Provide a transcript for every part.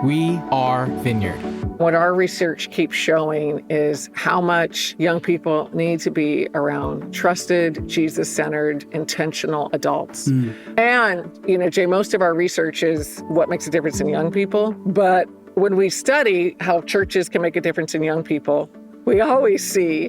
We are Vineyard. What our research keeps showing is how much young people need to be around trusted, Jesus-centered, intentional adults. And, Jay, most of our research is what makes a difference in young people. But when we study how churches can make a difference in young people, we always see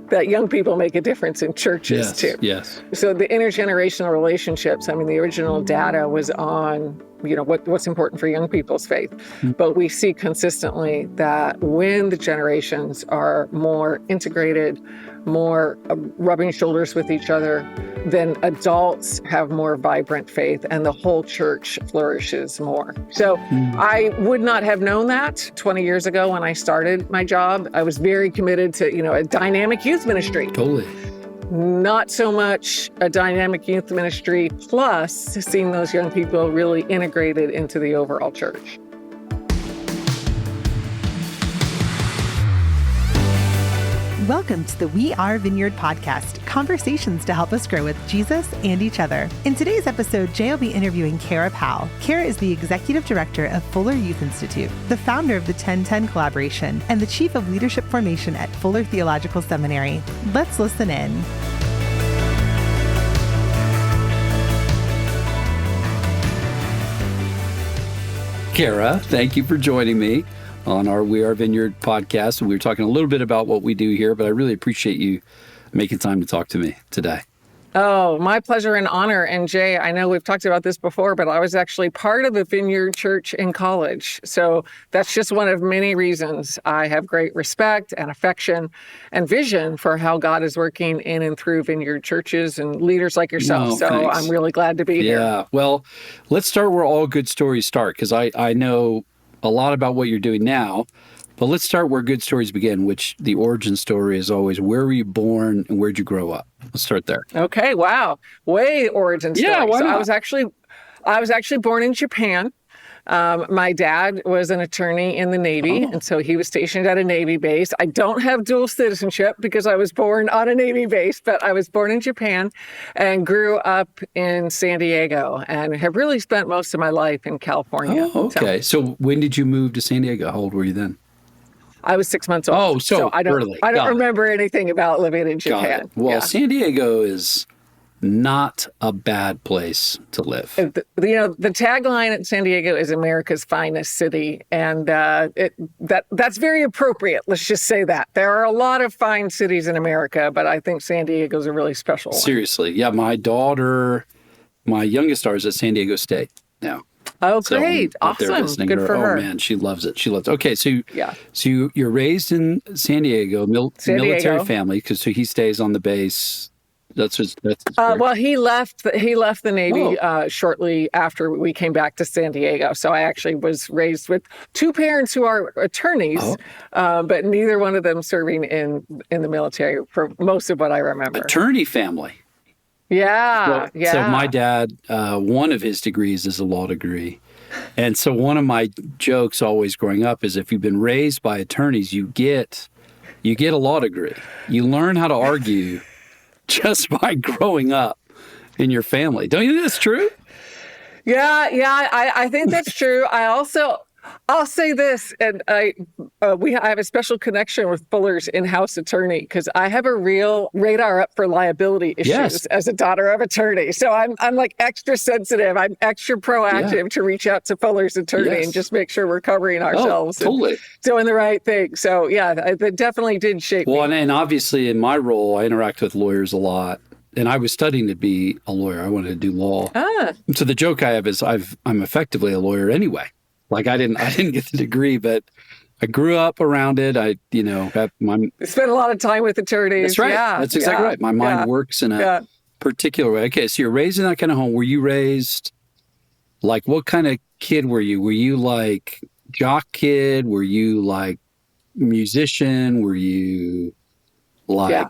that young people make a difference in churches too. Yes. So the intergenerational relationships, the original data was on, what's important for young people's faith. But we see consistently that when the generations are more integrated, more rubbing shoulders with each other, then adults have more vibrant faith and the whole church flourishes more. So I would not have known that 20 years ago when I started my job. I was very committed to, a dynamic youth ministry. Totally. Not so much a dynamic youth ministry, plus seeing those young people really integrated into the overall church. Welcome to the We Are Vineyard podcast, conversations to help us grow with Jesus and each other. In today's episode, Jay will be interviewing Kara Powell. Kara is the Executive Director of Fuller Youth Institute, the founder of the 1010 Collaboration, and the Chief of Leadership Formation at Fuller Theological Seminary. Let's listen in. Kara, thank you for joining me on our We Are Vineyard podcast. And we were talking a little bit about what we do here, but I really appreciate you making time to talk to me today. Oh, my pleasure and honor. And Jay, I know we've talked about this before, but I was actually part of a Vineyard church in college. So that's just one of many reasons I have great respect and affection and vision for how God is working in and through Vineyard churches and leaders like yourself. Thanks. I'm really glad to be here. Yeah, well, let's start where all good stories start, because I know a lot about what you're doing now, but let's start where good stories begin, which the origin story is always, where were you born and where'd you grow up? Let's start there. Okay, wow. Way origin story. Yeah, why not? I was actually born in Japan. My dad was an attorney in the Navy, and so he was stationed at a Navy base. I don't have dual citizenship because I was born on a Navy base, but I was born in Japan and grew up in San Diego and have really spent most of my life in California. Oh, okay. So when did you move to San Diego? How old were you then? I was 6 months old. Oh, so I don't early. remember anything about living in Japan. Got it. Well, San Diego is not a bad place to live. The tagline at San Diego is America's finest city, and that's very appropriate. Let's just say that. There are a lot of fine cities in America, but I think San Diego's a really special one. Seriously. Yeah, my youngest daughter is at San Diego State now. Oh, great. Awesome. Good for her. Oh, man, she loves it. Okay, so you're raised in San Diego, military family, because he stays on the base. That's his well, he left the Navy shortly after we came back to San Diego. So I actually was raised with two parents who are attorneys, but neither one of them serving in the military for most of what I remember. Attorney family. Yeah. So my dad, one of his degrees is a law degree. And so one of my jokes always growing up is if you've been raised by attorneys, you get a law degree. You learn how to argue just by growing up in your family. Don't you think that's true? Yeah, I think that's true. I'll say this, and I have a special connection with Fuller's in-house attorney because I have a real radar up for liability issues as a daughter of attorney. So I'm like extra sensitive. I'm extra proactive to reach out to Fuller's attorney and just make sure we're covering ourselves and doing the right thing. So that definitely did shape me. Well, and obviously in my role, I interact with lawyers a lot. And I was studying to be a lawyer. I wanted to do law. So the joke I have is I'm effectively a lawyer anyway. Like I didn't get the degree, but I grew up around it. Spent a lot of time with attorneys. That's right. Yeah, that's exactly right. My mind works in a particular way. Okay, so you're raised in that kind of home. Were you raised, like, what kind of kid were you? Were you like jock kid? Were you like musician? Were you like...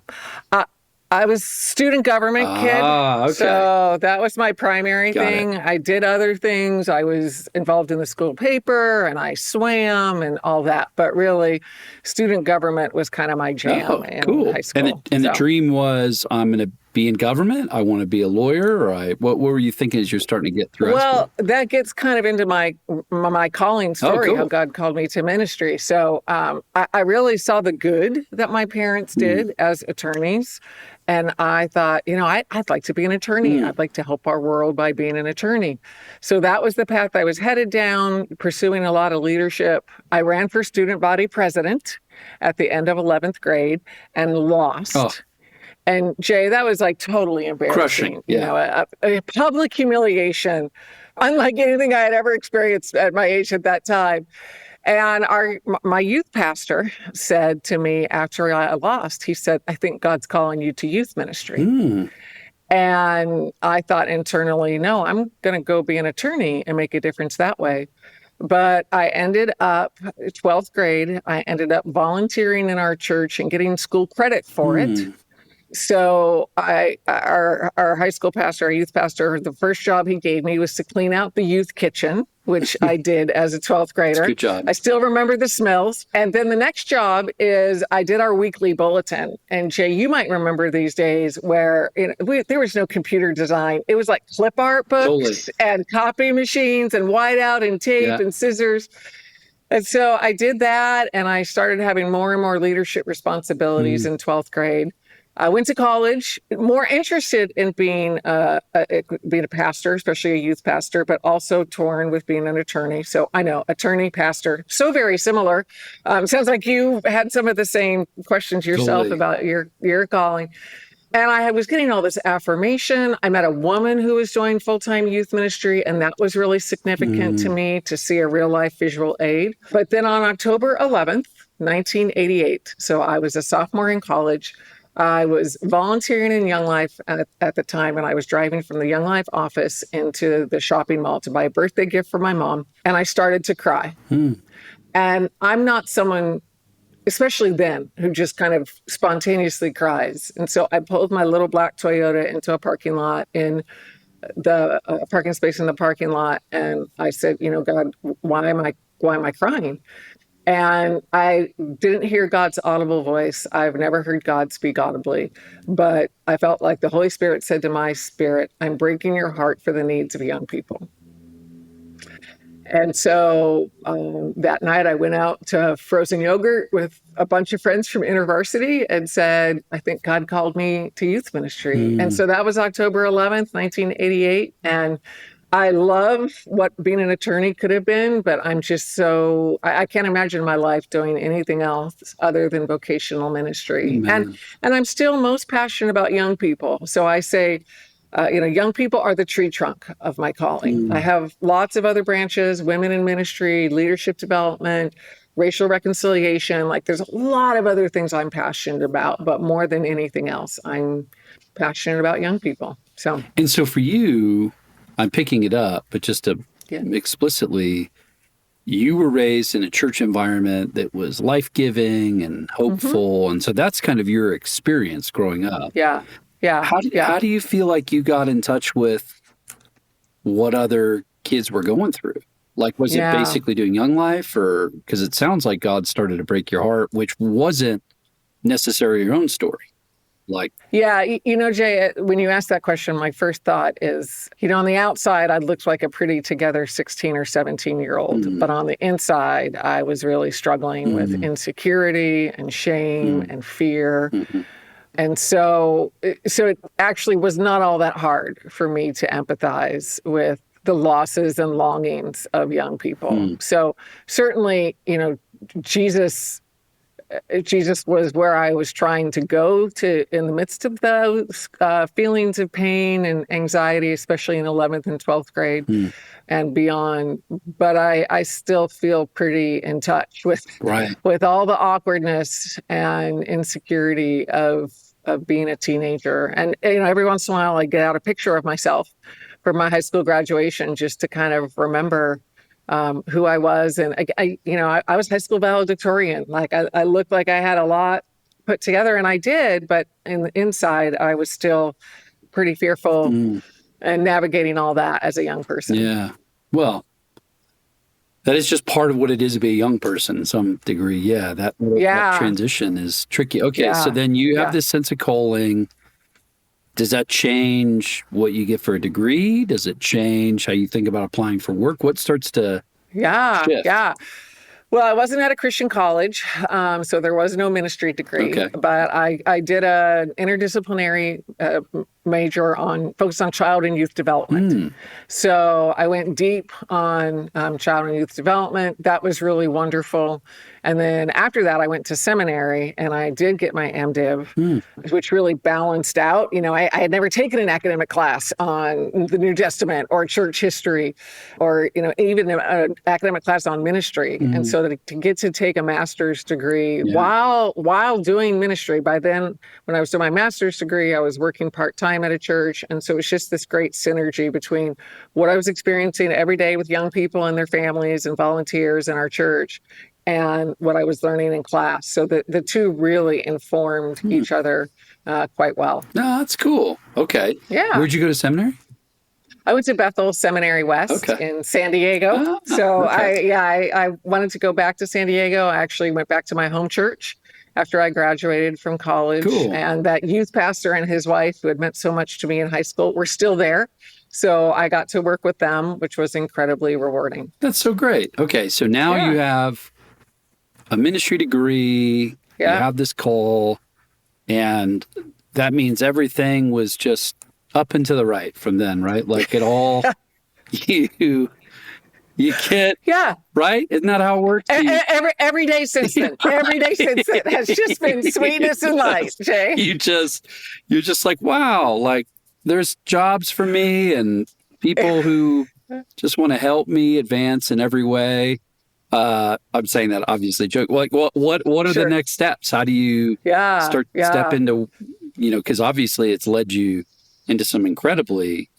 I was student government kid, so that was my primary thing. I did other things. I was involved in the school paper, and I swam and all that. But really, student government was kind of my jam in high school. And the dream was, I'm going to be in government? I want to be a lawyer? Or what were you thinking as you're starting to get through high Well, school? that gets kind of into my calling story, cool. how God called me to ministry. So I really saw the good that my parents did as attorneys. And I thought, I'd like to be an attorney. I'd like to help our world by being an attorney. So that was the path I was headed down, pursuing a lot of leadership. I ran for student body president at the end of 11th grade and lost. Oh. And Jay, that was like totally embarrassing. Crushing, yeah. A public humiliation, unlike anything I had ever experienced at my age at that time. And my youth pastor said to me after I lost, he said, "I think God's calling you to youth ministry." And I thought internally, no, I'm going to go be an attorney and make a difference that way. But I ended up, 12th grade, I ended up volunteering in our church and getting school credit for it. So our high school pastor, our youth pastor, the first job he gave me was to clean out the youth kitchen, which I did as a 12th grader. Good job. I still remember the smells. And then the next job is I did our weekly bulletin. And Jay, you might remember these days where there was no computer design. It was like clip art books and copy machines and whiteout and tape and scissors. And so I did that, and I started having more and more leadership responsibilities in 12th grade. I went to college, more interested in being a pastor, especially a youth pastor, but also torn with being an attorney. So I know, attorney, pastor, so very similar. Sounds like you had some of the same questions yourself about your calling. And I was getting all this affirmation. I met a woman who was doing full-time youth ministry, and that was really significant to me to see a real-life visual aid. But then on October 11th, 1988, so I was a sophomore in college, I was volunteering in Young Life at the time, and I was driving from the Young Life office into the shopping mall to buy a birthday gift for my mom, and I started to cry. And I'm not someone, especially then, who just kind of spontaneously cries. And so I pulled my little black Toyota into a parking lot in the parking space in the parking lot, and I said, God, why am I crying? And I didn't hear God's audible voice. I've never heard God speak audibly, but I felt like the Holy Spirit said to my spirit, "I'm breaking your heart for the needs of young people." And so that night I went out to frozen yogurt with a bunch of friends from InterVarsity and said, "I think God called me to youth ministry." And so that was October 11th, 1988. And I love what being an attorney could have been, but I'm just I can't imagine my life doing anything else other than vocational ministry. And I'm still most passionate about young people. So I say, young people are the tree trunk of my calling. I have lots of other branches: women in ministry, leadership development, racial reconciliation. Like, there's a lot of other things I'm passionate about, but more than anything else, I'm passionate about young people. And so for you, I'm picking it up, but just to explicitly, you were raised in a church environment that was life-giving and hopeful. And so that's kind of your experience growing up. Yeah. How do you feel like you got in touch with what other kids were going through? Like, was it basically doing Young Life, or because it sounds like God started to break your heart, which wasn't necessarily your own story? Jay, when you ask that question, my first thought is, on the outside, I looked like a pretty together 16 or 17-year-old. But on the inside, I was really struggling with insecurity and shame and fear. And so it actually was not all that hard for me to empathize with the losses and longings of young people. So certainly, Jesus was where I was trying to go to in the midst of those feelings of pain and anxiety, especially in 11th and 12th grade and beyond. But I still feel pretty in touch with all the awkwardness and insecurity of being a teenager. And every once in a while I get out a picture of myself for my high school graduation just to kind of remember who I was. And I was high school valedictorian. Like, I looked like I had a lot put together, and I did, but in the inside, I was still pretty fearful and navigating all that as a young person. Yeah. Well, that is just part of what it is to be a young person in some degree. Yeah. That transition is tricky. Okay. So then you have this sense of calling. does that change what you get for a degree? Does it change how you think about applying for work? What starts to shift? Yeah. Well, I wasn't at a Christian college, so there was no ministry degree. Okay. But I did an interdisciplinary major focused on child and youth development. So I went deep on child and youth development. That was really wonderful. And then after that, I went to seminary and I did get my MDiv, which really balanced out. I had never taken an academic class on the New Testament or church history or, even an academic class on ministry. And so to get to take a master's degree while doing ministry, by then, when I was doing my master's degree, I was working part-time at a church. And so it was just this great synergy between what I was experiencing every day with young people and their families and volunteers in our church and what I was learning in class. So the two really informed each other quite well. No, that's cool. Okay. Yeah. Where'd you go to seminary? I went to Bethel Seminary West in San Diego. I wanted to go back to San Diego. I actually went back to my home church after I graduated from college. Cool. And that youth pastor and his wife, who had meant so much to me in high school, were still there. So I got to work with them, which was incredibly rewarding. That's so great. Okay, so now you have a ministry degree, you have this call, and that means everything was just up and to the right from then, right? Like it all, you get, right? Isn't that how it works? Every day since then, has just been sweetness and light, Jay. You're just like, wow, like there's jobs for me and people who just want to help me advance in every way. I'm saying that obviously joke. Like, what are the next steps? How do you step into, because obviously it's led you into some incredibly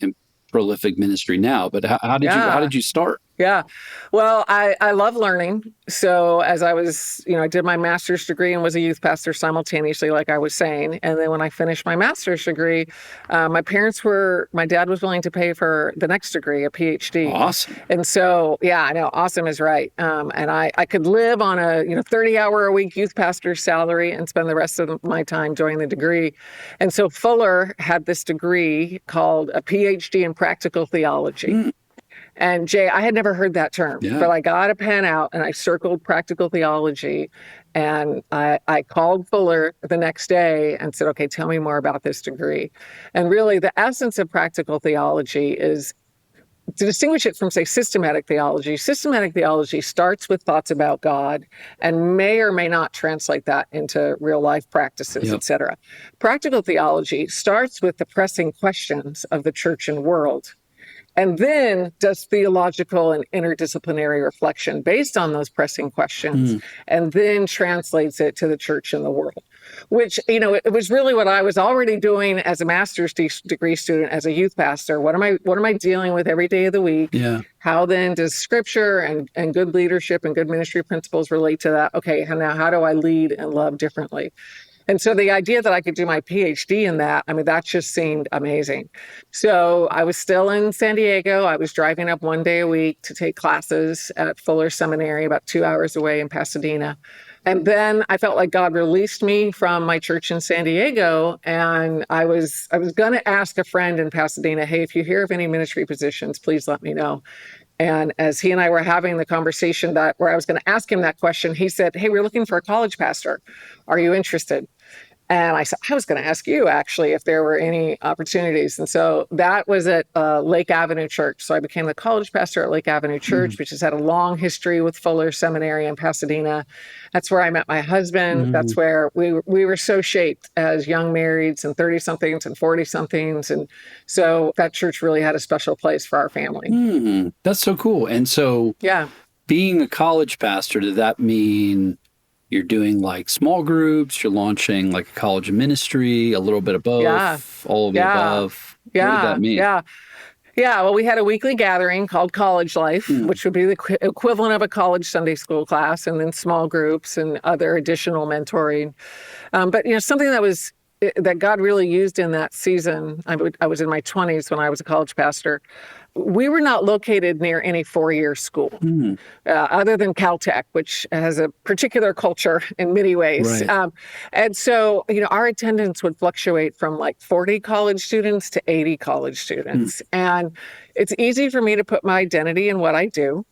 prolific ministry now. But how did you start? Yeah. Well, I love learning. So as I was, I did my master's degree and was a youth pastor simultaneously, like I was saying. And then when I finished my master's degree, my dad was willing to pay for the next degree, a PhD. Awesome. And so, I know, awesome is right. And I could live on a, 30-hour-a-week youth pastor salary and spend the rest of my time doing the degree. And so Fuller had this degree called a PhD in practical theology. And Jay, I had never heard that term, but I got a pen out and I circled practical theology. And I called Fuller the next day and said, okay, tell me more about this degree. And really the essence of practical theology is to distinguish it from, say, systematic theology. Systematic theology starts with thoughts about God and may or may not translate that into real life practices, et cetera. Practical theology starts with the pressing questions of the church and world, and then does theological and interdisciplinary reflection based on those pressing questions, and then translates it to the church and the world, which, it was really what I was already doing as a master's degree student, as a youth pastor. What am I dealing with every day of the week? Yeah. How then does scripture and good leadership and good ministry principles relate to that? Okay, now how do I lead and love differently? And so the idea that I could do my PhD in that, that just seemed amazing. So I was still in San Diego. I was driving up one day a week to take classes at Fuller Seminary, about 2 hours away in Pasadena. And then I felt like God released me from my church in San Diego. And I was going to ask a friend in Pasadena, hey, if you hear of any ministry positions, please let me know. And as he and I were having the conversation where I was going to ask him that question, he said, hey, we're looking for a college pastor. Are you interested? And I said, I was going to ask you, actually, if there were any opportunities. And so that was at Lake Avenue Church. So I became the college pastor at Lake Avenue Church, which has had a long history with Fuller Seminary in Pasadena. That's where I met my husband. That's where we were so shaped as young marrieds and 30-somethings and 40-somethings. And so that church really had a special place for our family. That's so cool. And so being a college pastor, did that mean you're doing like small groups, you're launching like a college of ministry, a little bit of both, all of the above? What did that mean? Well, we had a weekly gathering called College Life, which would be the equivalent of a college Sunday school class, and then small groups and other additional mentoring. But, something that God really used in that season, I was in my 20s when I was a college pastor, we were not located near any four-year school, other than Caltech, which has a particular culture in many ways. Right. And so, our attendance would fluctuate from like 40 college students to 80 college students. And it's easy for me to put my identity in what I do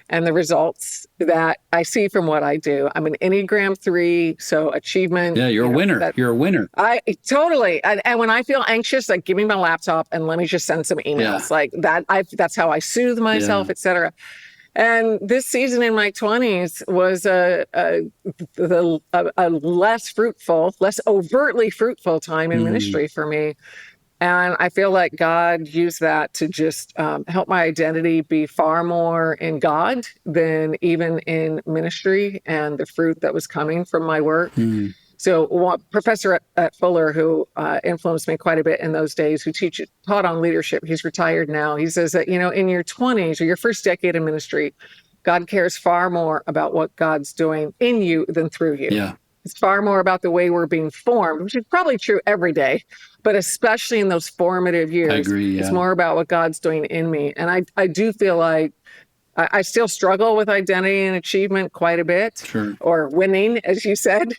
and the results that I see from what I do. I'm an Enneagram 3, so achievement. Yeah, you're a winner. You're a winner. I totally. And when I feel anxious, like, give me my laptop and let me just send some emails like that. That's how I soothe myself, et cetera. And this season in my 20s was a less fruitful, less overtly fruitful time in ministry for me. And I feel like God used that to just help my identity be far more in God than even in ministry and the fruit that was coming from my work. So one professor at Fuller who influenced me quite a bit in those days, who taught on leadership, he's retired now. He says that, in your 20s or your first decade of ministry, God cares far more about what God's doing in you than through you. Yeah. It's far more about the way we're being formed, which is probably true every day, but especially in those formative years. I agree, It's more about what God's doing in me. And I do feel like I still struggle with identity and achievement quite a bit, or winning, as you said,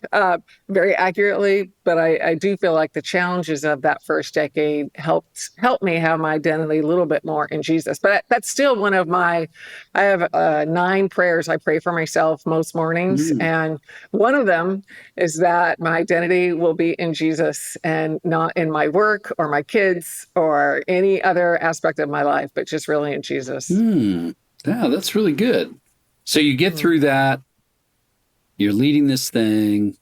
very accurately. But I do feel like the challenges of that first decade helped me have my identity a little bit more in Jesus. But that's still one of I have 9 prayers I pray for myself most mornings. And one of them is that my identity will be in Jesus and not in my work or my kids or any other aspect of my life, but just really in Jesus. Yeah, that's really good. So you get through that, you're leading this thing,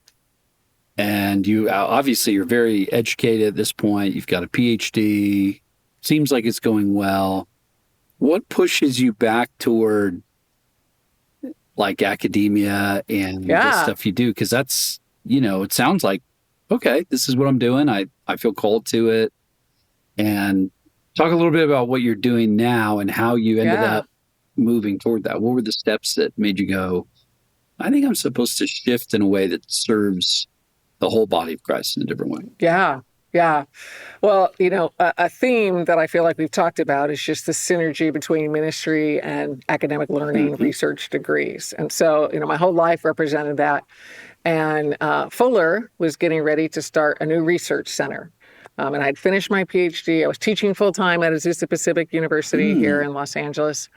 and you're very educated at this point. You've got a PhD. Seems like it's going well. What pushes you back toward like academia and the stuff you do? Because that's, it sounds like, okay, this is what I'm doing. I feel called to it. And talk a little bit about what you're doing now and how you ended up moving toward that. What were the steps that made you go, I think I'm supposed to shift in a way that serves the whole body of Christ in a different way? Yeah. Well, a theme that I feel like we've talked about is just the synergy between ministry and academic learning, research degrees. And so, my whole life represented that. And Fuller was getting ready to start a new research center. And I'd finished my PhD. I was teaching full-time at Azusa Pacific University here in Los Angeles.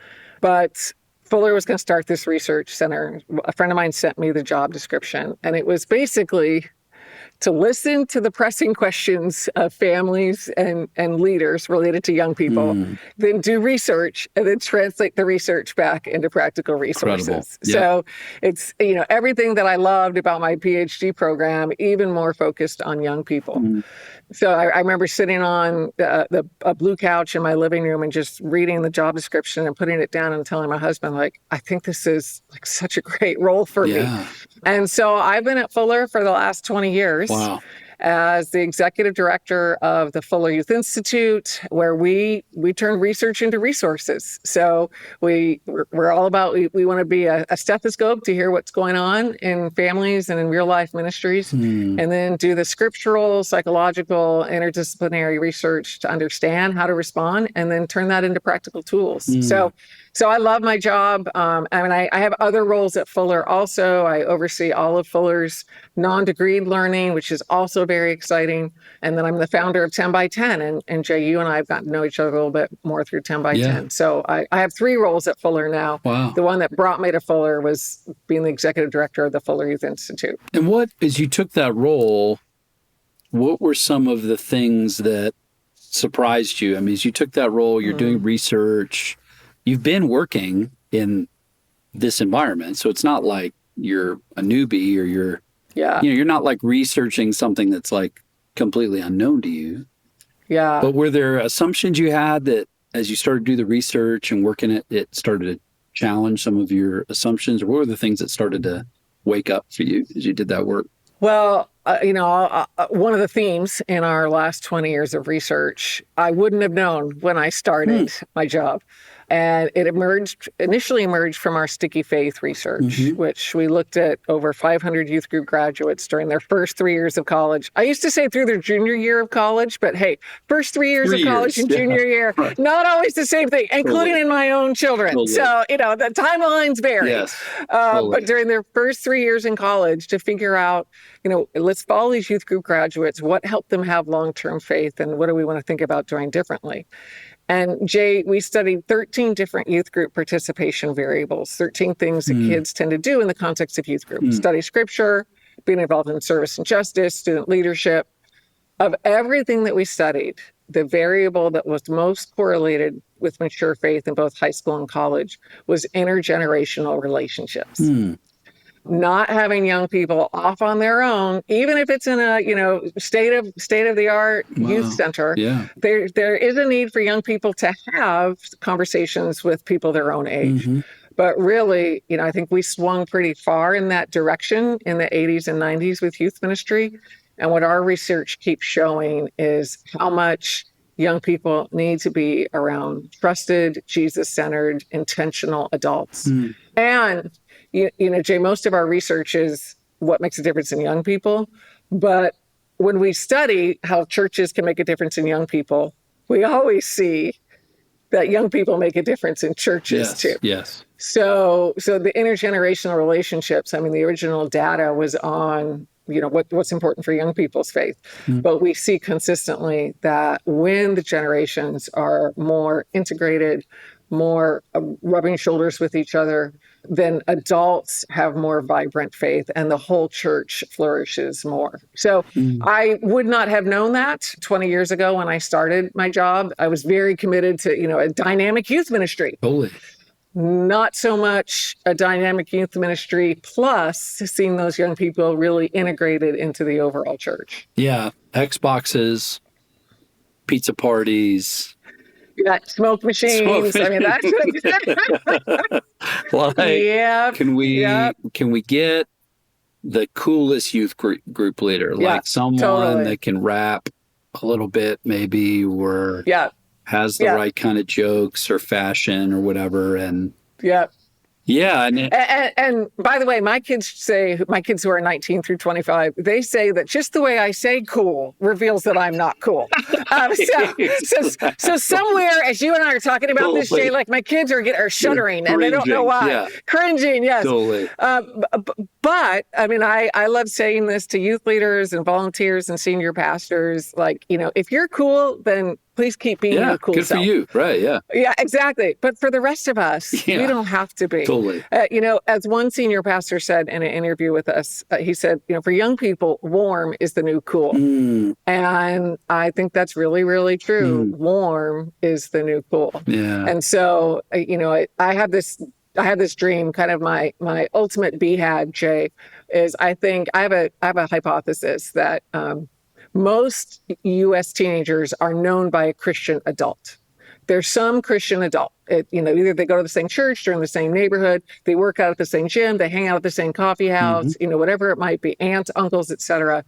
But Fuller was going to start this research center. A friend of mine sent me the job description, and it was basically to listen to the pressing questions of families and leaders related to young people, then do research, and then translate the research back into practical resources. So it's, everything that I loved about my PhD program, even more focused on young people. So I remember sitting on a blue couch in my living room and just reading the job description and putting it down and telling my husband, like, I think this is like such a great role for me. And so I've been at Fuller for the last 20 years. Wow. As the executive director of the Fuller Youth Institute, where we turn research into resources. So we're all about, we want to be a stethoscope to hear what's going on in families and in real life ministries, and then do the scriptural, psychological, interdisciplinary research to understand how to respond, and then turn that into practical tools. So I love my job. I have other roles at Fuller also. I oversee all of Fuller's non-degreed learning, which is also very exciting. And then I'm the founder of 10 by 10. And Jay, you and I have gotten to know each other a little bit more through 10 by 10. So I have 3 roles at Fuller now. Wow. The one that brought me to Fuller was being the executive director of the Fuller Youth Institute. And as you took that role, what were some of the things that surprised you? I mean, as you took that role, you're doing research. You've been working in this environment, so it's not like you're a newbie or you're not like researching something that's like completely unknown to you. Yeah. But were there assumptions you had that as you started to do the research and work in it, it started to challenge some of your assumptions? Or what were the things that started to wake up for you as you did that work? Well, one of the themes in our last 20 years of research, I wouldn't have known when I started my job. And it initially emerged from our sticky faith research, which we looked at over 500 youth group graduates during their first 3 years of college. I used to say through their junior year of college, but hey, first 3 years of college and junior year, not always the same thing, including in my own children. So, the timelines vary. Yes. But during their first 3 years in college, to figure out, let's follow these youth group graduates, what helped them have long-term faith, and what do we want to think about doing differently? And Jay, we studied 13 different youth group participation variables, 13 things that kids tend to do in the context of youth group. Study scripture, being involved in service and justice, student leadership. Of everything that we studied, the variable that was most correlated with mature faith in both high school and college was intergenerational relationships. Not having young people off on their own, even if it's in a state of the art youth center. Yeah. There is a need for young people to have conversations with people their own age. But really, I think we swung pretty far in that direction in the 80s and 90s with youth ministry. And what our research keeps showing is how much young people need to be around trusted, Jesus-centered, intentional adults. And Jay, most of our research is what makes a difference in young people. But when we study how churches can make a difference in young people, we always see that young people make a difference in churches too. Yes. So the intergenerational relationships, the original data was on, what's important for young people's faith. But we see consistently that when the generations are more integrated, more rubbing shoulders with each other, then adults have more vibrant faith and the whole church flourishes more. So I would not have known that 20 years ago when I started my job. I was very committed to, a dynamic youth ministry. Totally. Not so much a dynamic youth ministry, plus seeing those young people really integrated into the overall church. Yeah. Xboxes, pizza parties. You got smoke machines. That's can we get the coolest youth group leader, like someone that can rap a little bit, maybe, or has the right kind of jokes or fashion or whatever, and and by the way, my kids who are 19 through 25, they say that just the way I say cool reveals that I'm not cool. So somewhere, as you and I are talking about this, Jay, like my kids are shuddering and they don't know why. Cringing, yes. Totally. But I love saying this to youth leaders and volunteers and senior pastors. Like, if you're cool, then please keep being your cool good self. For you, right? Yeah. Yeah, exactly. But for the rest of us, we don't have to be. Totally. As one senior pastor said in an interview with us, he said, for young people, warm is the new cool. And I think that's really, really true. Warm is the new cool. Yeah. And so, I have this dream, kind of my ultimate BHAG, Jay, is I have a hypothesis that most U.S. teenagers are known by a Christian adult. There's some Christian adult. Either they go to the same church, they're in the same neighborhood, they work out at the same gym, they hang out at the same coffee house, whatever it might be, aunts, uncles, etc.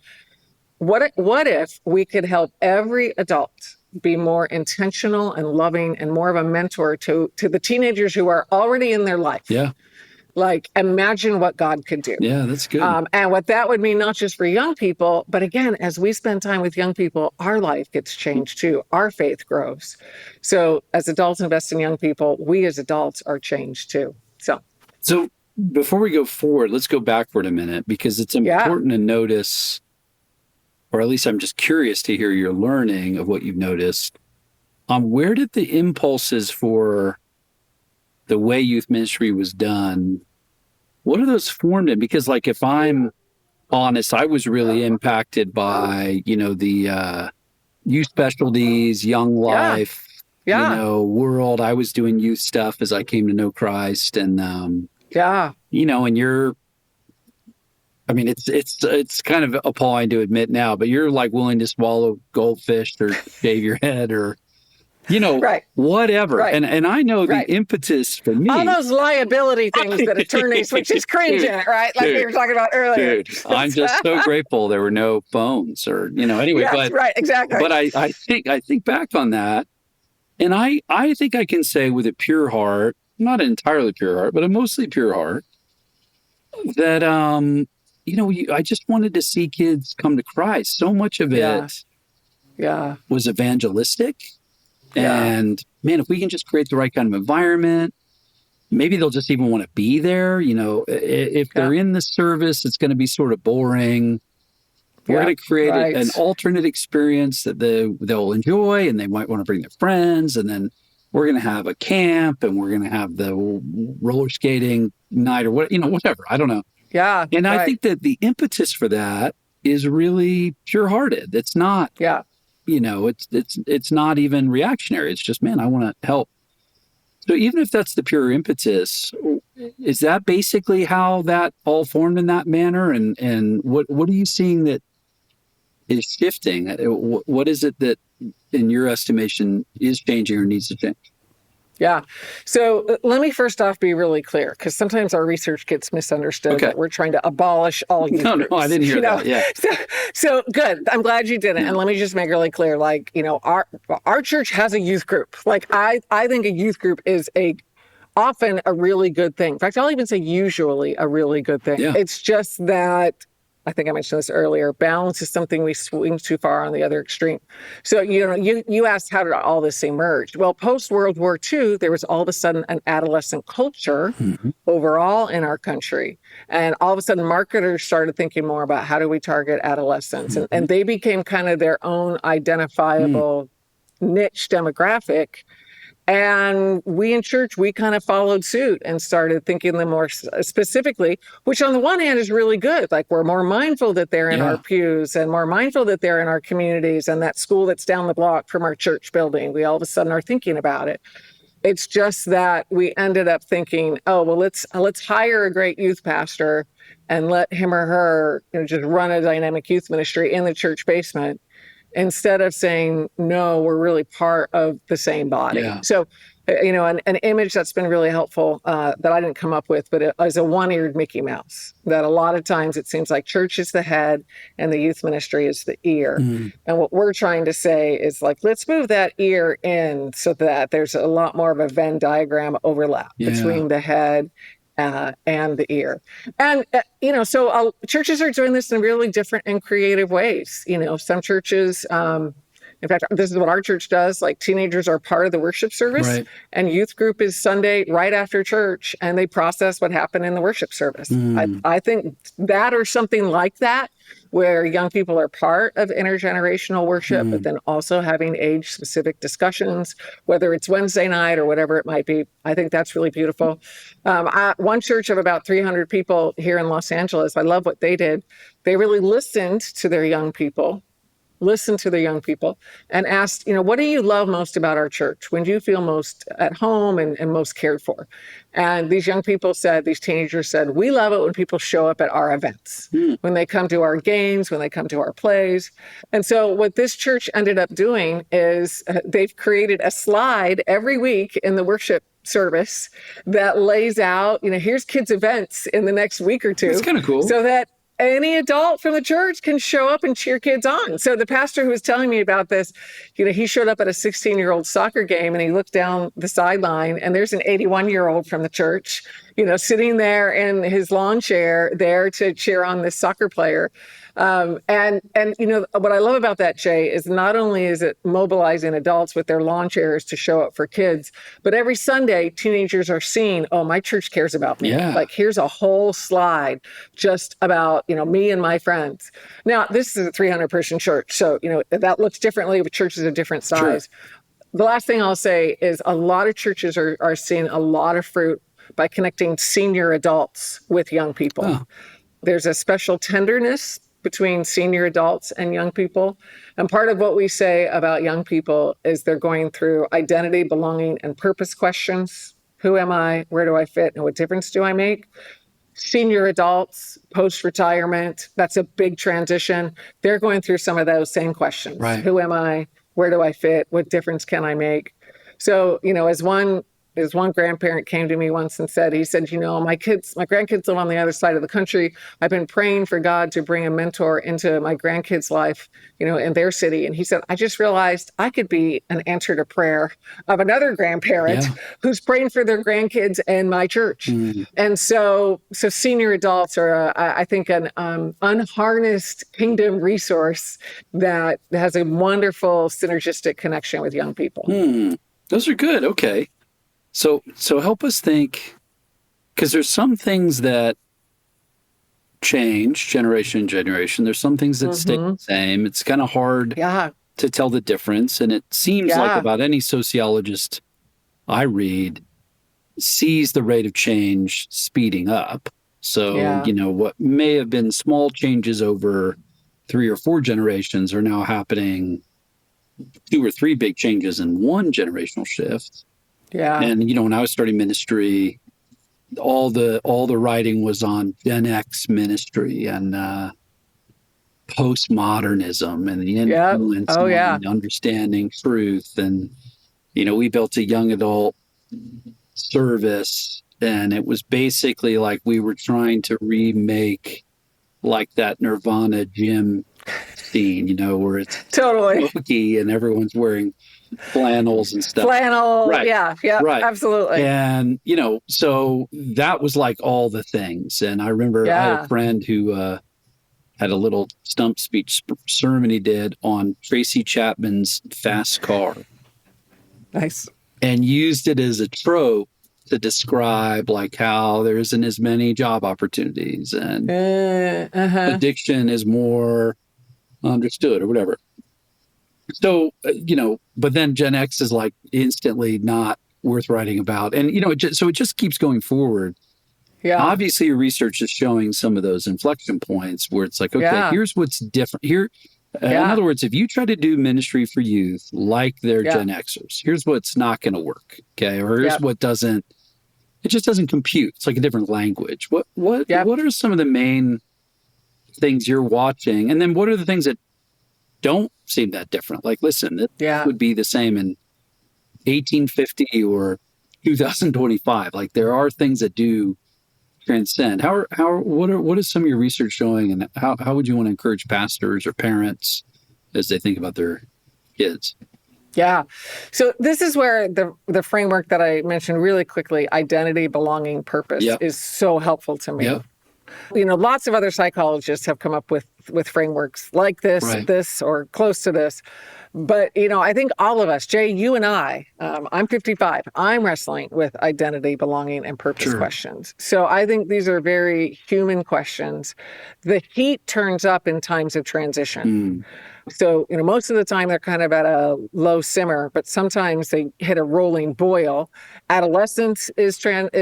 What if we could help every adult be more intentional and loving and more of a mentor to the teenagers who are already in their life? Yeah. Like, imagine what God could do. Yeah, that's good. And what that would mean, not just for young people, but again, as we spend time with young people, our life gets changed too. Our faith grows. So as adults invest in young people, we as adults are changed too. So before we go forward, let's go backward a minute, because it's important to notice, or at least I'm just curious to hear your learning of what you've noticed. Where did the impulses for the way youth ministry was done, what are those formed in? Because, like, if I'm honest, I was really impacted by, the youth specialties, young life, world. I was doing youth stuff as I came to know Christ. And, and you're, it's kind of appalling to admit now, but you're like willing to swallow goldfish or shave your head or, whatever. Right. And I know the impetus for me. All those liability things that attorneys, which is cringe in it, right? Like we were talking about earlier. Dude, I'm just so grateful there were no phones or, anyway. Yes, but, right, exactly. But I think back on that, And I think I can say with a pure heart, not an entirely pure heart, but a mostly pure heart, that, I just wanted to see kids come to Christ. So much of it was evangelistic. Yeah. And man, if we can just create the right kind of environment, maybe they'll just even want to be there. If they're in the service, it's going to be sort of boring. We're going to create an alternate experience that they'll enjoy, and they might want to bring their friends. And then we're going to have a camp, and we're going to have the roller skating night or whatever. I don't know. Yeah. And I think that the impetus for that is really pure-hearted. It's not, it's not even reactionary. It's just, man, I want to help. So even if that's the pure impetus, is that basically how that all formed in that manner? And what are you seeing that is shifting? What is it that, in your estimation, is changing or needs to change? Yeah. So let me first off be really clear, because sometimes our research gets misunderstood. That we're trying to abolish all youth groups. No, I didn't hear that. Yeah. So good. I'm glad you didn't. And let me just make really clear, our church has a youth group. I think a youth group is often a really good thing. In fact, I'll even say usually a really good thing. Yeah. It's just that, I think I mentioned this earlier, balance is something we swing too far on the other extreme. So, you asked, how did all this emerge? Well, post-World War II, there was all of a sudden an adolescent culture overall in our country. And all of a sudden, marketers started thinking more about how do we target adolescents? And they became kind of their own identifiable niche demographic. And we in church, we kind of followed suit and started thinking them more specifically, which on the one hand is really good. We're more mindful that they're in our pews and more mindful that they're in our communities and that school that's down the block from our church building. We all of a sudden are thinking about it. It's just that we ended up thinking, oh, well, let's hire a great youth pastor and let him or her just run a dynamic youth ministry in the church basement, instead of saying, no, we're really part of the same body. Yeah. So, an image that's been really helpful that I didn't come up with, but it is a one-eared Mickey Mouse, that a lot of times it seems like church is the head and the youth ministry is the ear. And what we're trying to say is let's move that ear in so that there's a lot more of a Venn diagram overlap between the head and the ear. And, so churches are doing this in really different and creative ways. Some churches, in fact, this is what our church does. Teenagers are part of the worship service, and youth group is Sunday right after church, and they process what happened in the worship service. I think that, or something like that, where young people are part of intergenerational worship, but then also having age-specific discussions, whether it's Wednesday night or whatever it might be. I think that's really beautiful. One church of about 300 people here in Los Angeles, I love what they did. They really listened to their young people, and asked, what do you love most about our church? When do you feel most at home and most cared for? And these teenagers said, we love it when people show up at our events, when they come to our games, when they come to our plays. And so what this church ended up doing is they've created a slide every week in the worship service that lays out, here's kids' events in the next week or two. That's kind of cool. So that any adult from the church can show up and cheer kids on. So the pastor who was telling me about this, he showed up at a 16-year-old soccer game, and he looked down the sideline, and there's an 81-year-old from the church, sitting there in his lawn chair there to cheer on this soccer player. And what I love about that, Jay, is not only is it mobilizing adults with their lawn chairs to show up for kids, but every Sunday teenagers are seeing, oh, my church cares about me. Yeah. Here's a whole slide just about, me and my friends. Now, this is a 300-person church, so, that looks differently with churches of different size. Sure. The last thing I'll say is a lot of churches are seeing a lot of fruit by connecting senior adults with young people. Oh. There's a special tenderness between senior adults and young people. And part of what we say about young people is they're going through identity, belonging, and purpose questions. Who am I? Where do I fit? And what difference do I make? Senior adults, post-retirement, that's a big transition. They're going through some of those same questions. Right. Who am I? Where do I fit? What difference can I make? So, as one His one grandparent came to me once and said, he said, my grandkids live on the other side of the country. I've been praying for God to bring a mentor into my grandkids' life, in their city. And he said, I just realized I could be an answer to prayer of another grandparent who's praying for their grandkids in my church. And so senior adults are, I think, an unharnessed kingdom resource that has a wonderful synergistic connection with young people. Those are good. Okay. So help us think, because there's some things that change generation to generation. There's some things that stay the same. It's kind of hard to tell the difference. And it seems like about any sociologist I read sees the rate of change speeding up. So, what may have been small changes over 3 or 4 generations are now happening 2 or 3 big changes in one generational shift. Yeah. And, when I was starting ministry, all the writing was on Gen X ministry and postmodernism and the influence on understanding truth. And, we built a young adult service, and it was basically like we were trying to remake like that Nirvana gym scene, where it's totally smoky and everyone's wearing flannels and stuff. Right. Yeah, right. Absolutely. And, so that was like all the things. And I remember I had a friend who had a little stump speech sermon he did on Tracy Chapman's Fast Car. Nice. And used it as a trope to describe like how there isn't as many job opportunities and addiction is more understood or whatever. So, but then Gen X is like instantly not worth writing about. And, so it just keeps going forward. Yeah. Obviously, your research is showing some of those inflection points where it's like, okay, here's what's different here. In other words, if you try to do ministry for youth like they're Gen Xers, here's what's not going to work. Okay. Or here's what doesn't, it just doesn't compute. It's like a different language. What are some of the main things you're watching? And then what are the things that don't seem that different? Like, listen, this would be the same in 1850 or 2025. Like there are things that do transcend. What is some of your research showing, and how would you want to encourage pastors or parents as they think about their kids? Yeah. So this is where the framework that I mentioned really quickly, identity, belonging, purpose, is so helpful to me. Yep. Lots of other psychologists have come up with frameworks like this or close to this. But, I think all of us, Jay, you and I, I'm 55, I'm wrestling with identity, belonging, and purpose questions. So I think these are very human questions. The heat turns up in times of transition. So, most of the time they're kind of at a low simmer, but sometimes they hit a rolling boil. Adolescence is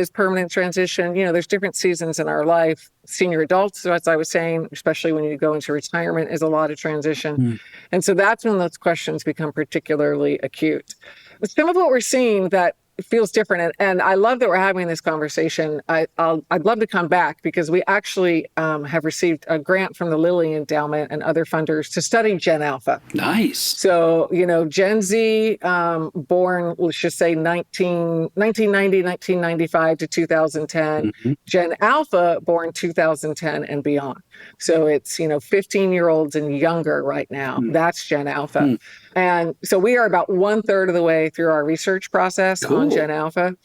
permanent transition. There's different seasons in our life. Senior adults, as I was saying, especially when you go into retirement, is a lot of transition. And so that's when those questions become particularly acute. Some of what we're seeing that feels different, and I love that we're having this conversation. I'd love to come back because we actually have received a grant from the Lilly Endowment and other funders to study Gen Alpha. Nice. So, Gen Z, born, let's just say 1990, 1995 to 2010. Gen Alpha, born 2010 and beyond. So it's, 15-year-olds and younger right now. That's Gen Alpha. And so we are about 1/3 of the way through our research process on Gen Alpha.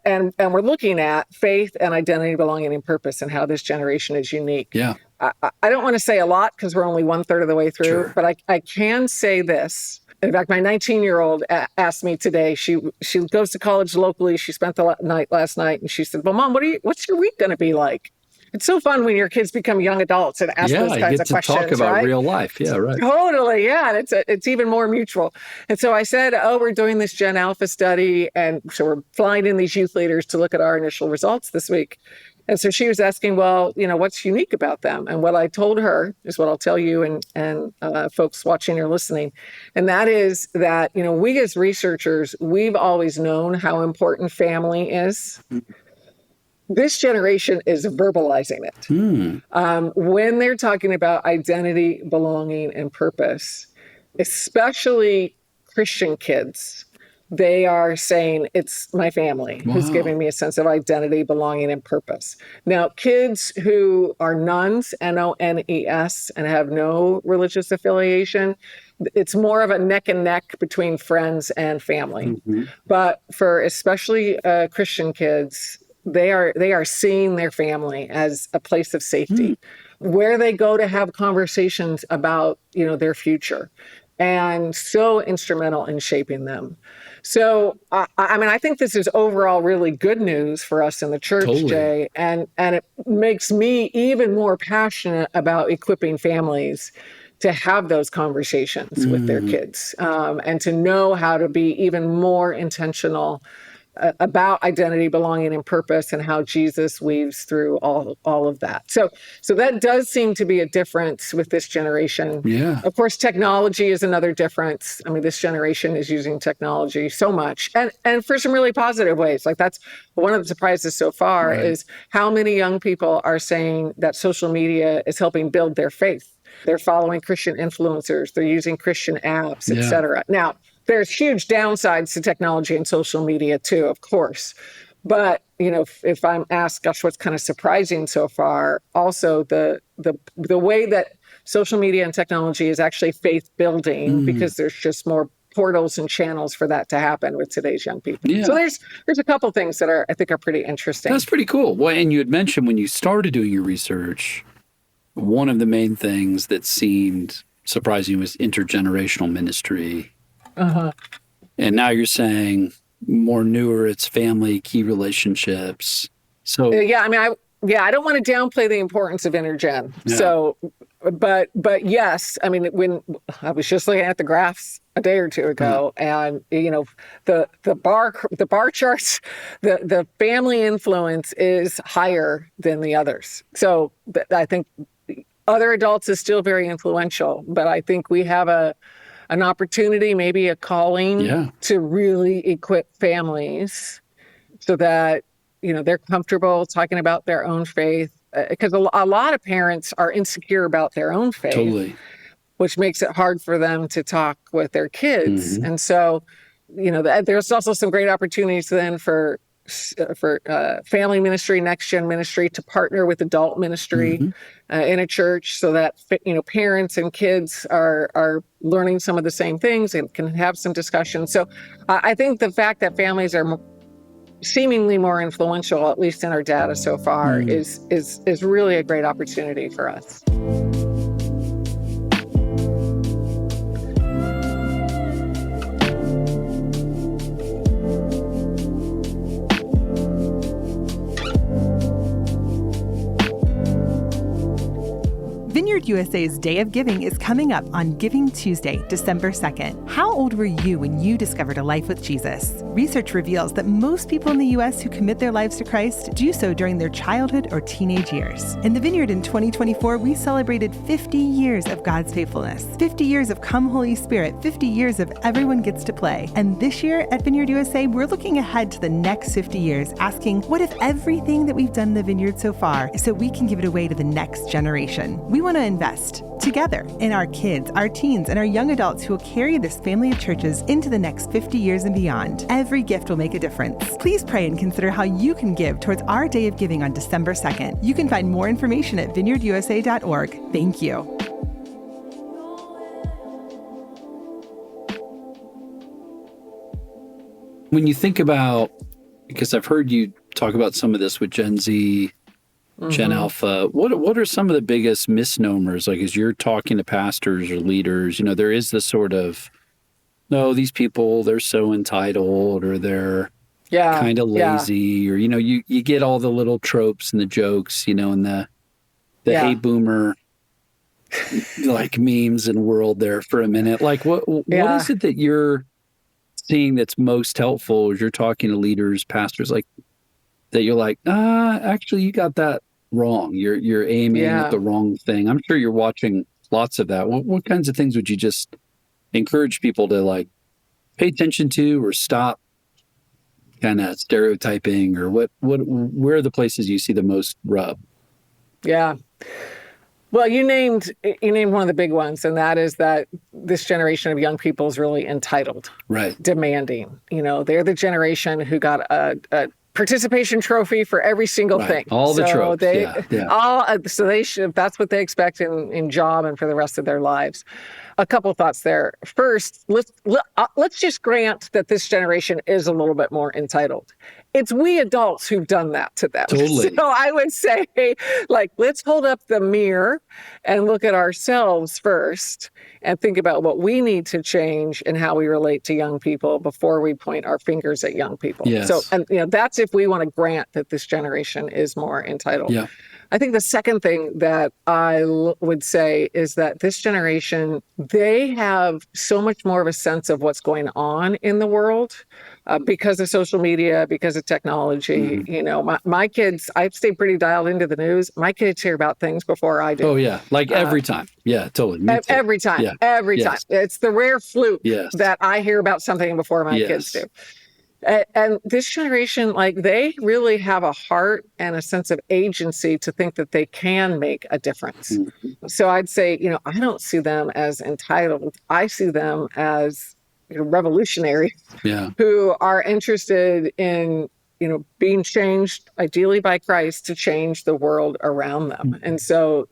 And we're looking at faith and identity, belonging, and purpose and how this generation is unique. Yeah. I don't want to say a lot because we're only 1/3 of the way through, but I can say this. In fact, my 19-year-old asked me today, she goes to college locally. She spent the night last night and she said, well, Mom, what's your week going to be like? It's so fun when your kids become young adults and ask those kinds of questions, right? Yeah, you get to talk about real life. Yeah, right. Totally, yeah. And it's even more mutual. And so I said, we're doing this Gen Alpha study. And so we're flying in these youth leaders to look at our initial results this week. And so she was asking, well, what's unique about them? And what I told her is what I'll tell you and folks watching or listening. And that is that, we as researchers, we've always known how important family is. This generation is verbalizing it. When they're talking about identity, belonging, and purpose, especially Christian kids, they are saying it's my family who's Wow. giving me a sense of identity, belonging, and purpose. Now, kids who are nuns, N-O-N-E-S, and have no religious affiliation, it's more of a neck and neck between friends and family. But for especially Christian kids, they are seeing their family as a place of safety, where they go to have conversations about, their future, and so instrumental in shaping them. So, I think this is overall really good news for us in the church, Totally. Jay, and it makes me even more passionate about equipping families to have those conversations with their kids, and to know how to be even more intentional about identity, belonging, and purpose, and how Jesus weaves through all of that. So that does seem to be a difference with this generation. Yeah. Of course, technology is another difference. I mean, this generation is using technology so much, and for some really positive ways. Like, that's one of the surprises so far, Right. is how many young people are saying that social media is helping build their faith. They're following Christian influencers. They're using Christian apps, et Yeah. cetera. Now, there's huge downsides to technology and social media too, of course. But, if I'm asked, gosh, what's kind of surprising so far, also the way that social media and technology is actually faith building, because there's just more portals and channels for that to happen with today's young people. Yeah. So there's a couple things that I think are pretty interesting. That's pretty cool. Well, and you had mentioned when you started doing your research, one of the main things that seemed surprising was intergenerational ministry. And now you're saying more newer, it's family, key relationships. So Yeah, I don't want to downplay the importance of intergen. Yeah. So, but yes, I mean, when I was just looking at the graphs a day or two ago, and the bar charts, the family influence is higher than the others. So I think other adults is still very influential, but I think we have an opportunity, maybe a calling, to really equip families so that, they're comfortable talking about their own faith. Because a lot of parents are insecure about their own faith, totally. which makes it hard for them to talk with their kids. And so, there's also some great opportunities then for family ministry, next gen ministry, to partner with adult ministry in a church, so that parents and kids are learning some of the same things and can have some discussion. So I think the fact that families are seemingly more influential, at least in our data so far, is really a great opportunity for us. Vineyard USA's Day of Giving is coming up on Giving Tuesday, December 2nd. How old were you when you discovered a life with Jesus? Research reveals that most people in the U.S. who commit their lives to Christ do so during their childhood or teenage years. In the Vineyard in 2024, we celebrated 50 years of God's faithfulness, 50 years of Come Holy Spirit, 50 years of Everyone Gets to Play. And this year at Vineyard USA, we're looking ahead to the next 50 years, asking, what if everything that we've done in the Vineyard so far is so we can give it away to the next generation? We want to invest together in our kids, our teens, and our young adults who will carry this family of churches into the next 50 years and beyond. Every gift will make a difference. Please pray and consider how you can give towards our Day of Giving on December 2nd. You can find more information at vineyardusa.org. Thank you. When you think about, because I've heard you talk about some of this with Gen Z, Gen Alpha, what are some of the biggest misnomers? Like, as you're talking to pastors or leaders, there is this sort of, no, these people, they're so entitled, or they're kind of lazy, or, you get all the little tropes and the jokes, and the hey boomer, like memes and world there for a minute. Like, what is it that you're seeing that's most helpful as you're talking to leaders, pastors, like, that you're like, actually, you got that wrong. You're aiming at the wrong thing. I'm sure you're watching lots of that. What kinds of things would you just encourage people to, like, pay attention to, or stop kind of stereotyping, or where are the places you see the most rub? Yeah. Well, you named one of the big ones, and that is that this generation of young people is really entitled, Right. demanding. They're the generation who got a participation trophy for every single Right. thing. All the tropes. So they should. That's what they expect in job and for the rest of their lives. A couple thoughts there. First, let's just grant that this generation is a little bit more entitled. It's we adults who've done that to them. Totally. So I would say, let's hold up the mirror and look at ourselves first and think about what we need to change and how we relate to young people before we point our fingers at young people. Yes. So, that's if we want to grant that this generation is more entitled. Yeah. I think the second thing that I would say is that this generation, they have so much more of a sense of what's going on in the world because of social media, because of technology. My kids, I stay pretty dialed into the news. My kids hear about things before I do. Oh, yeah. Like every time. Yeah, totally. Me too. Every time. Yeah. Every time. It's the rare fluke Yes. that I hear about something before my kids do. And this generation, they really have a heart and a sense of agency to think that they can make a difference. Mm-hmm. So I'd say, I don't see them as entitled. I see them as revolutionaries who are interested in, being changed, ideally by Christ, to change the world around them. Mm-hmm. And so,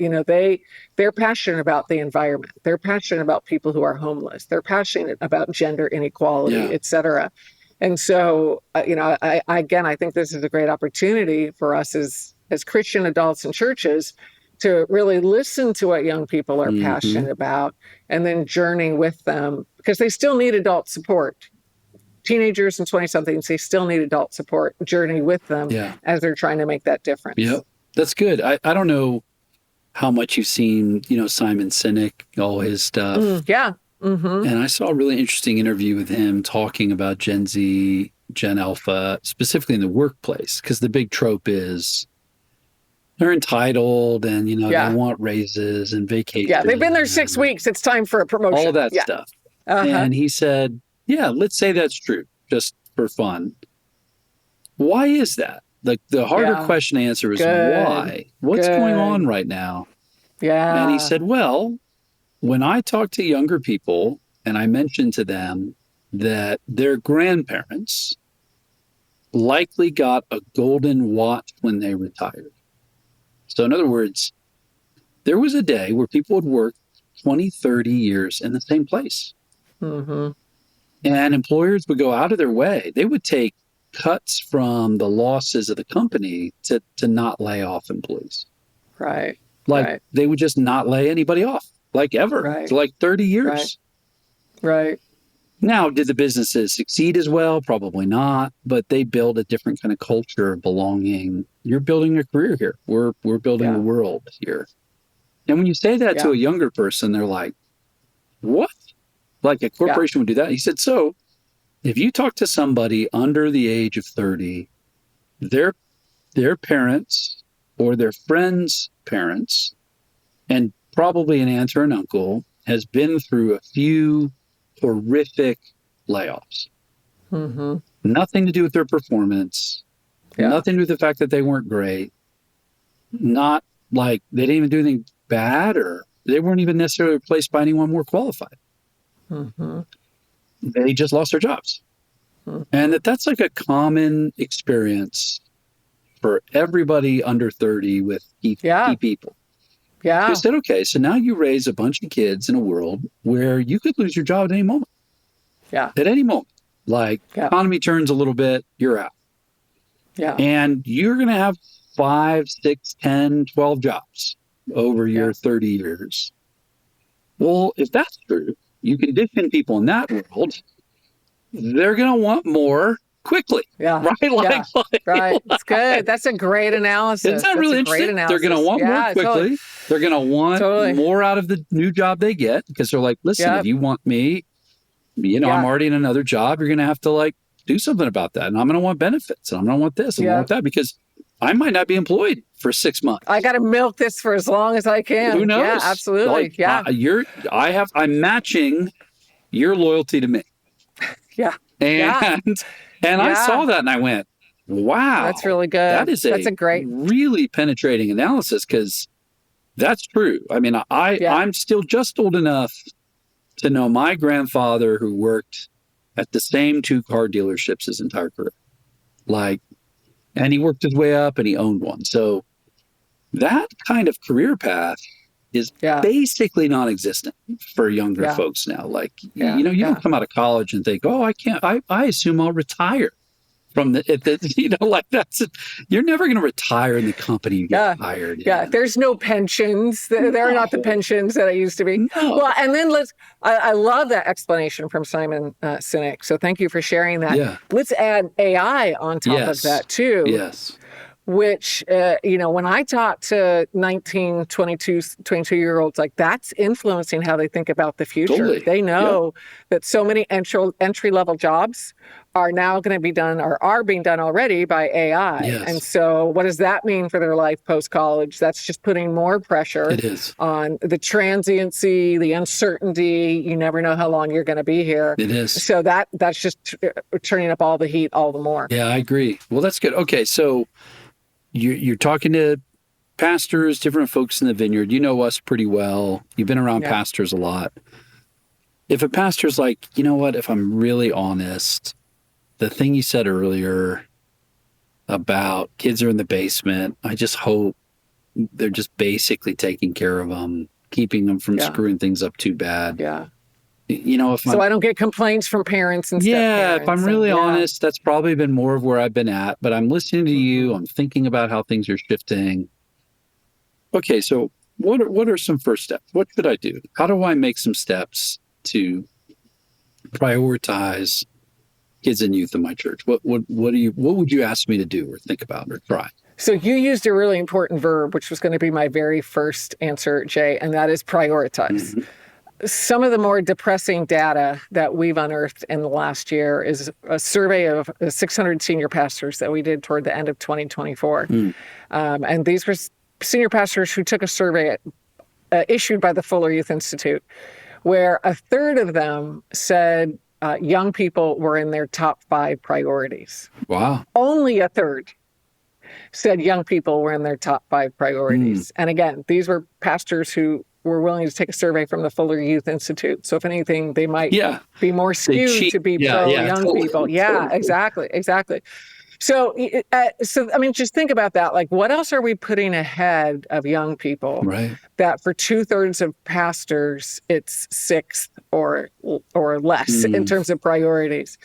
they're passionate about the environment. They're passionate about people who are homeless. They're passionate about gender inequality, et cetera. And so, I think this is a great opportunity for us as Christian adults and churches to really listen to what young people are passionate about and then journey with them, because they still need adult support. Teenagers and 20-somethings, they still need adult support, journey with them as they're trying to make that difference. Yeah, that's good. I don't know how much you've seen, Simon Sinek, all his stuff. Mm-hmm. And I saw a really interesting interview with him talking about Gen Z, Gen Alpha, specifically in the workplace, because the big trope is they're entitled and, they want raises and vacations. Yeah, they've been there 6 weeks. It's time for a promotion. All that stuff. Uh-huh. And he said, let's say that's true, just for fun. Why is that? The harder question to answer is why? What's going on right now? Yeah. And he said, well, when I talk to younger people and I mention to them that their grandparents likely got a golden watch when they retired. So in other words, there was a day where people would work 20, 30 years in the same place. Mm-hmm. And employers would go out of their way. They would take cuts from the losses of the company to not lay off employees. Right. They would just not lay anybody off. Ever. For 30 years. Right. Now, did the businesses succeed as well? Probably not, but they build a different kind of culture of belonging. You're building a career here. We're building a world here. And when you say that to a younger person, they're like, what? A corporation would do that? He said, so if you talk to somebody under the age of 30, their parents or their friends' parents, and probably an aunt or an uncle, has been through a few horrific layoffs. Mm-hmm. Nothing to do with their performance. Nothing to do with the fact that they weren't great. Not they didn't even do anything bad, or they weren't even necessarily replaced by anyone more qualified. Mm-hmm. They just lost their jobs. Mm-hmm. And that's a common experience for everybody under 30 with key people. Yeah. They said, okay, so now you raise a bunch of kids in a world where you could lose your job at any moment. Yeah. At any moment. Economy turns a little bit, you're out. Yeah. And you're going to have 5, 6, 10, 12 jobs over your 30 years. Well, if that's true, you condition people in that world, they're going to want more quickly. Yeah. Right? Right. That's good. That's a great analysis. Isn't that really interesting? They're going to want more quickly. Totally. They're going to want more out of the new job they get, because they're like, listen, if you want me, I'm already in another job. You're going to have to do something about that. And I'm going to want benefits. And I'm going to want this and I want that, because I might not be employed for 6 months. I got to milk this for as long as I can. Who knows? Yeah, absolutely. I'm matching your loyalty to me. Yeah. And I saw that and I went, wow. That's really good. That's a great, really penetrating analysis, because that's true. I mean, I'm still just old enough to know my grandfather who worked at the same 2 car dealerships his entire career. And he worked his way up and he owned one. So that kind of career path is basically non-existent for younger folks now. You don't come out of college and think, oh, I assume I'll retire from you're never going to retire in the company you get hired in. Yeah, there's no pensions. They're not the pensions that I used to be. No. Well, and then I love that explanation from Simon Sinek. So thank you for sharing that. Yeah. Let's add AI on top of that too. Yes. Which, when I talk to 19, 22-year-olds, that's influencing how they think about the future. Totally. They know that so many entry-level jobs are now going to be done or are being done already by AI. Yes. And so what does that mean for their life post-college? That's just putting more pressure on the transiency, the uncertainty. You never know how long you're going to be here. It is. So that's just turning up all the heat all the more. Yeah, I agree. Well, that's good. Okay, so you're talking to pastors, different folks in the Vineyard. You know us pretty well. You've been around pastors a lot. If a pastor's like, you know what, if I'm really honest, the thing you said earlier about kids are in the basement, I just hope they're just basically taking care of them, keeping them from screwing things up too bad. Yeah. So I don't get complaints from parents and step-parents. If I'm really honest, that's probably been more of where I've been at. But I'm listening to you. I'm thinking about how things are shifting. Okay, so what are some first steps? What should I do? How do I make some steps to prioritize kids and youth in my church? What would you ask me to do or think about or try? So you used a really important verb, which was going to be my very first answer, Jay, and that is prioritize. Mm-hmm. Some of the more depressing data that we've unearthed in the last year is a survey of 600 senior pastors that we did toward the end of 2024. And these were senior pastors who took a survey issued by the Fuller Youth Institute, where a third of them said young people were in their top 5 priorities. Wow. Only a third said young people were in their top 5 priorities. And again, these were pastors who were willing to take a survey from the Fuller Youth Institute. So if anything, they might be more skewed to be pro-young people. Yeah, exactly. So, just think about that. What else are we putting ahead of young people? Right. That for 2/3 of pastors, it's 6th or less in terms of priorities.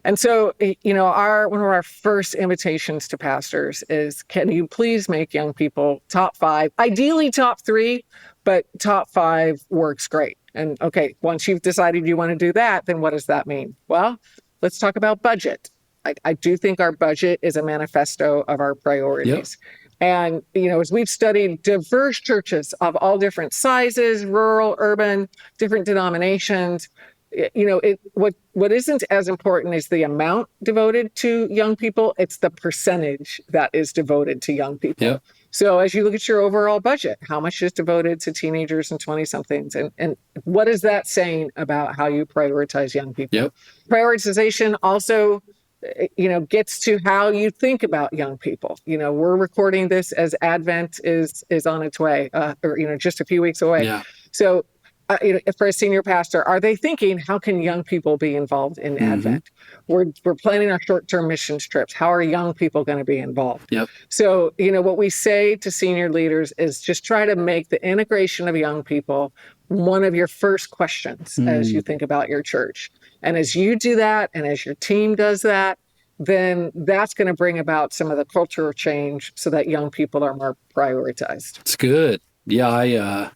And so, one of our first invitations to pastors is, can you please make young people top 5, ideally top 3, but top 5 works great. And okay, once you've decided you want to do that, then what does that mean? Well, let's talk about budget. I do think our budget is a manifesto of our priorities. Yep. And, as we've studied diverse churches of all different sizes, rural, urban, different denominations, what isn't as important is the amount devoted to young people. It's the percentage that is devoted to young people. Yep. So as you look at your overall budget, how much is devoted to teenagers and 20-somethings? And what is that saying about how you prioritize young people? Yep. Prioritization also, gets to how you think about young people. We're recording this as Advent is on its way, or just a few weeks away. Yeah. So, for a senior pastor, are they thinking, how can young people be involved in Advent? We're planning our short-term missions trips. How are young people going to be involved? Yep. So, what we say to senior leaders is just try to make the integration of young people one of your first questions as you think about your church. And as you do that, and as your team does that, then that's going to bring about some of the cultural change so that young people are more prioritized. It's good. Yeah,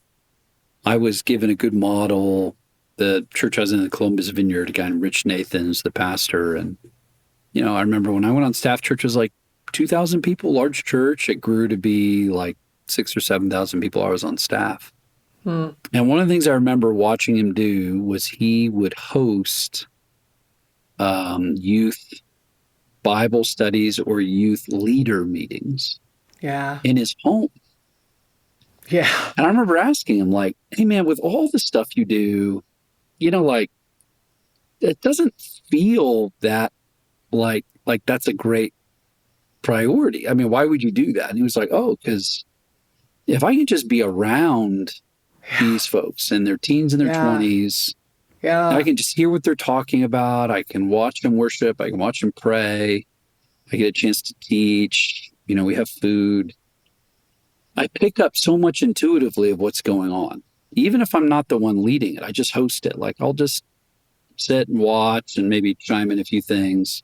I was given a good model. The church I was in, the Columbus Vineyard, a guy named Rich Nathan's the pastor. And, I remember when I went on staff, church was like 2,000 people, large church. It grew to be like 6,000 or 7,000 people. I was on staff. And one of the things I remember watching him do was he would host youth Bible studies or youth leader meetings in his home. Yeah. And I remember asking him, hey, man, with all the stuff you do, it doesn't feel that like that's a great priority. I mean, why would you do that? And he was like, because if I could just be around these folks in their teens and their 20s, Yeah. I can just hear what they're talking about. I can watch them worship. I can watch them pray. I get a chance to teach. We have food. I pick up so much intuitively of what's going on. Even if I'm not the one leading it, I just host it. Like, I'll just sit and watch and maybe chime in a few things.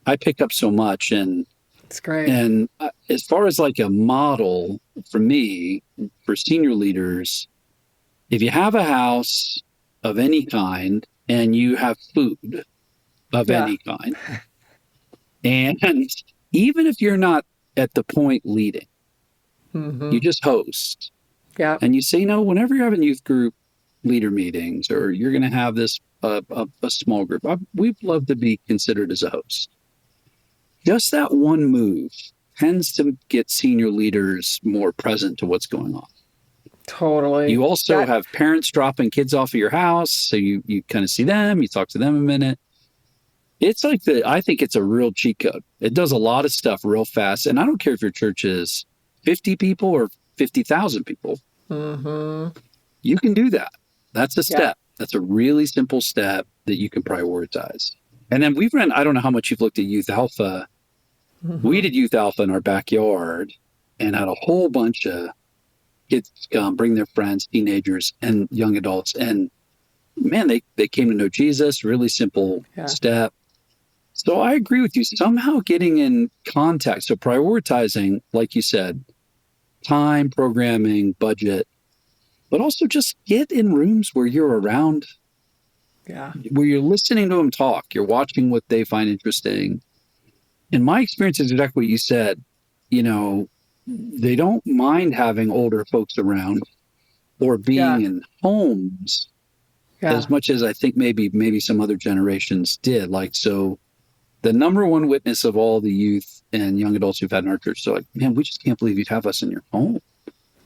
I pick up so much. And it's great. And as far as like a model for me, for senior leaders, if you have a house of any kind and you have food of any kind, and even if you're not at the point leading, you just host. Yeah. And you say, whenever you're having youth group leader meetings or you're going to have this a small group, we'd love to be considered as a host. Just that one move tends to get senior leaders more present to what's going on. Totally. You also have parents dropping kids off at your house, so you kind of see them, you talk to them a minute. It's like I think it's a real cheat code. It does a lot of stuff real fast. And I don't care if your church is 50 people or 50,000 people. You can do that. That's a step. Yeah. That's a really simple step that you can prioritize. And then I don't know how much you've looked at Youth Alpha. We did Youth Alpha in our backyard and had a whole bunch of kids come, bring their friends, teenagers and young adults. And man, they came to know Jesus, really simple step. So I agree with you. Somehow getting in contact. So prioritizing, like you said, time, programming, budget, but also just get in rooms where you're around, where you're listening to them talk, you're watching what they find interesting. And my experience is exactly what you said. They don't mind having older folks around or being in homes as much as I think maybe some other generations did. Like, so the number one witness of all the youth and young adults we've had in our church, so like, man, we just can't believe you'd have us in your home.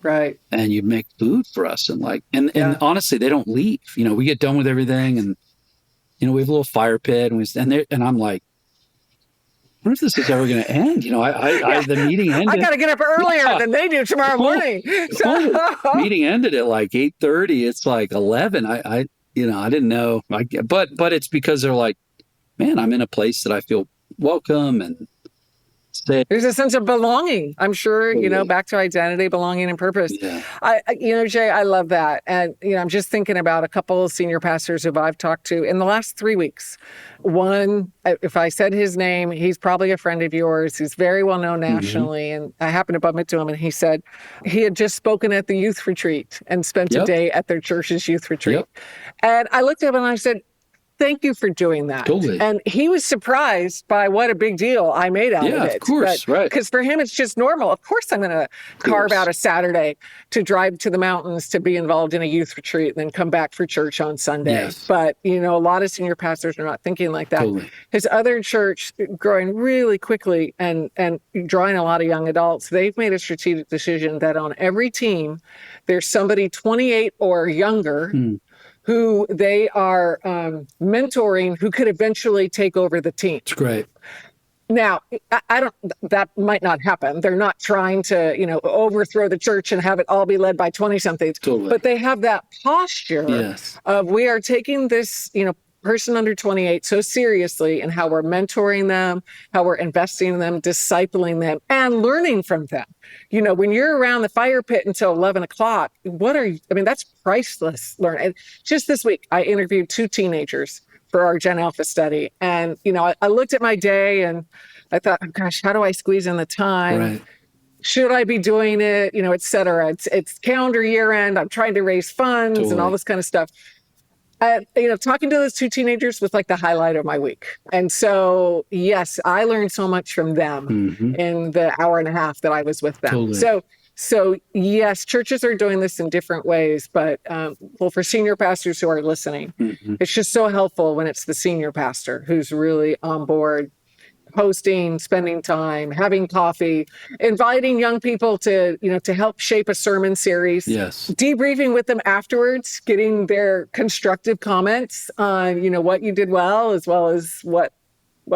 Right. And you'd make food for us. And and honestly, they don't leave. We get done with everything and, we have a little fire pit and I'm like, I wonder if this is ever going to end. The meeting ended. I got to get up earlier than they do tomorrow morning. Meeting ended at like 8:30. It's like 11. I didn't know. But it's because they're like, man, I'm in a place that I feel welcome and safe. There's a sense of belonging. I'm sure, back to identity, belonging, and purpose. Yeah. Jay, I love that. And, I'm just thinking about a couple of senior pastors who I've talked to in the last 3 weeks. One, if I said his name, he's probably a friend of yours. He's very well known nationally. And I happened to bump into him and he said he had just spoken at the youth retreat and spent a day at their church's youth retreat. And I looked at him and I said, thank you for doing that. Totally. And he was surprised by what a big deal I made out of it. Yeah, of course, right. Because for him, it's just normal. Of course, I'm going to carve out a Saturday to drive to the mountains to be involved in a youth retreat and then come back for church on Sunday. Yes. But, a lot of senior pastors are not thinking like that. Totally. His other church, growing really quickly and drawing a lot of young adults, they've made a strategic decision that on every team, there's somebody 28 or younger who they are mentoring who could eventually take over the team. It's great. Now, that might not happen. They're not trying to, overthrow the church and have it all be led by 20-somethings. Totally. But they have that posture of we are taking this, person under 28 so seriously and how we're mentoring them, how we're investing in them, discipling them, and learning from them. When you're around the fire pit until 11 o'clock, that's priceless learning. Just this week, I interviewed 2 teenagers for our Gen Alpha study. And, I looked at my day and I thought, oh, gosh, how do I squeeze in the time? Right. Should I be doing it? Et cetera. It's calendar year end. I'm trying to raise funds and all this kind of stuff. Talking to those 2 teenagers was like the highlight of my week. And so, yes, I learned so much from them in the hour and a half that I was with them. Totally. So yes, churches are doing this in different ways, but for senior pastors who are listening, it's just so helpful when it's the senior pastor who's really on board, hosting, spending time, having coffee, inviting young people to help shape a sermon series. Yes. Debriefing with them afterwards, getting their constructive comments on, what you did well as what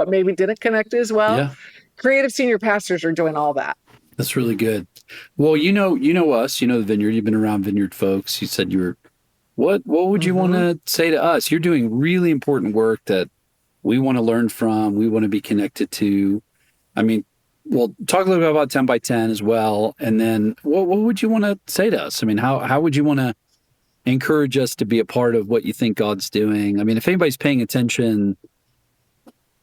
maybe didn't connect as well. Yeah. Creative senior pastors are doing all that. That's really good. Well, you know us, the Vineyard. You've been around Vineyard folks. You said you were What would you want to say to us? You're doing really important work that we want to learn from. We want to be connected to. I mean, we'll talk a little bit about 10 by 10 as well. And then what would you want to say to us? I mean, how would you want to encourage us to be a part of what you think God's doing? I mean, if anybody's paying attention,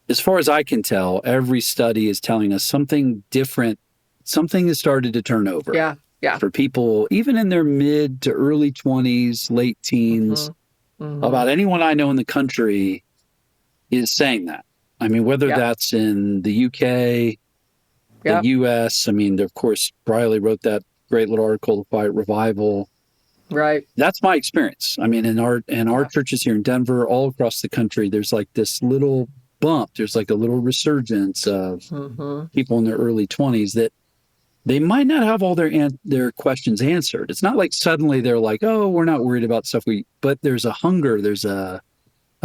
as far as I can tell, every study is telling us something different. Something has started to turn over. Yeah. For people, even in their mid to early 20s, late teens, about anyone I know in the country is saying that. I mean, whether that's in the UK, the US, I mean, of course, Briley wrote that great little article, The Quiet Revival. Right. That's my experience. I mean, in our churches here in Denver, all across the country, there's like this little bump. There's like a little resurgence of people in their early 20s that they might not have all their questions answered. It's not like suddenly they're like, oh, we're not worried about stuff. But there's a hunger. There's a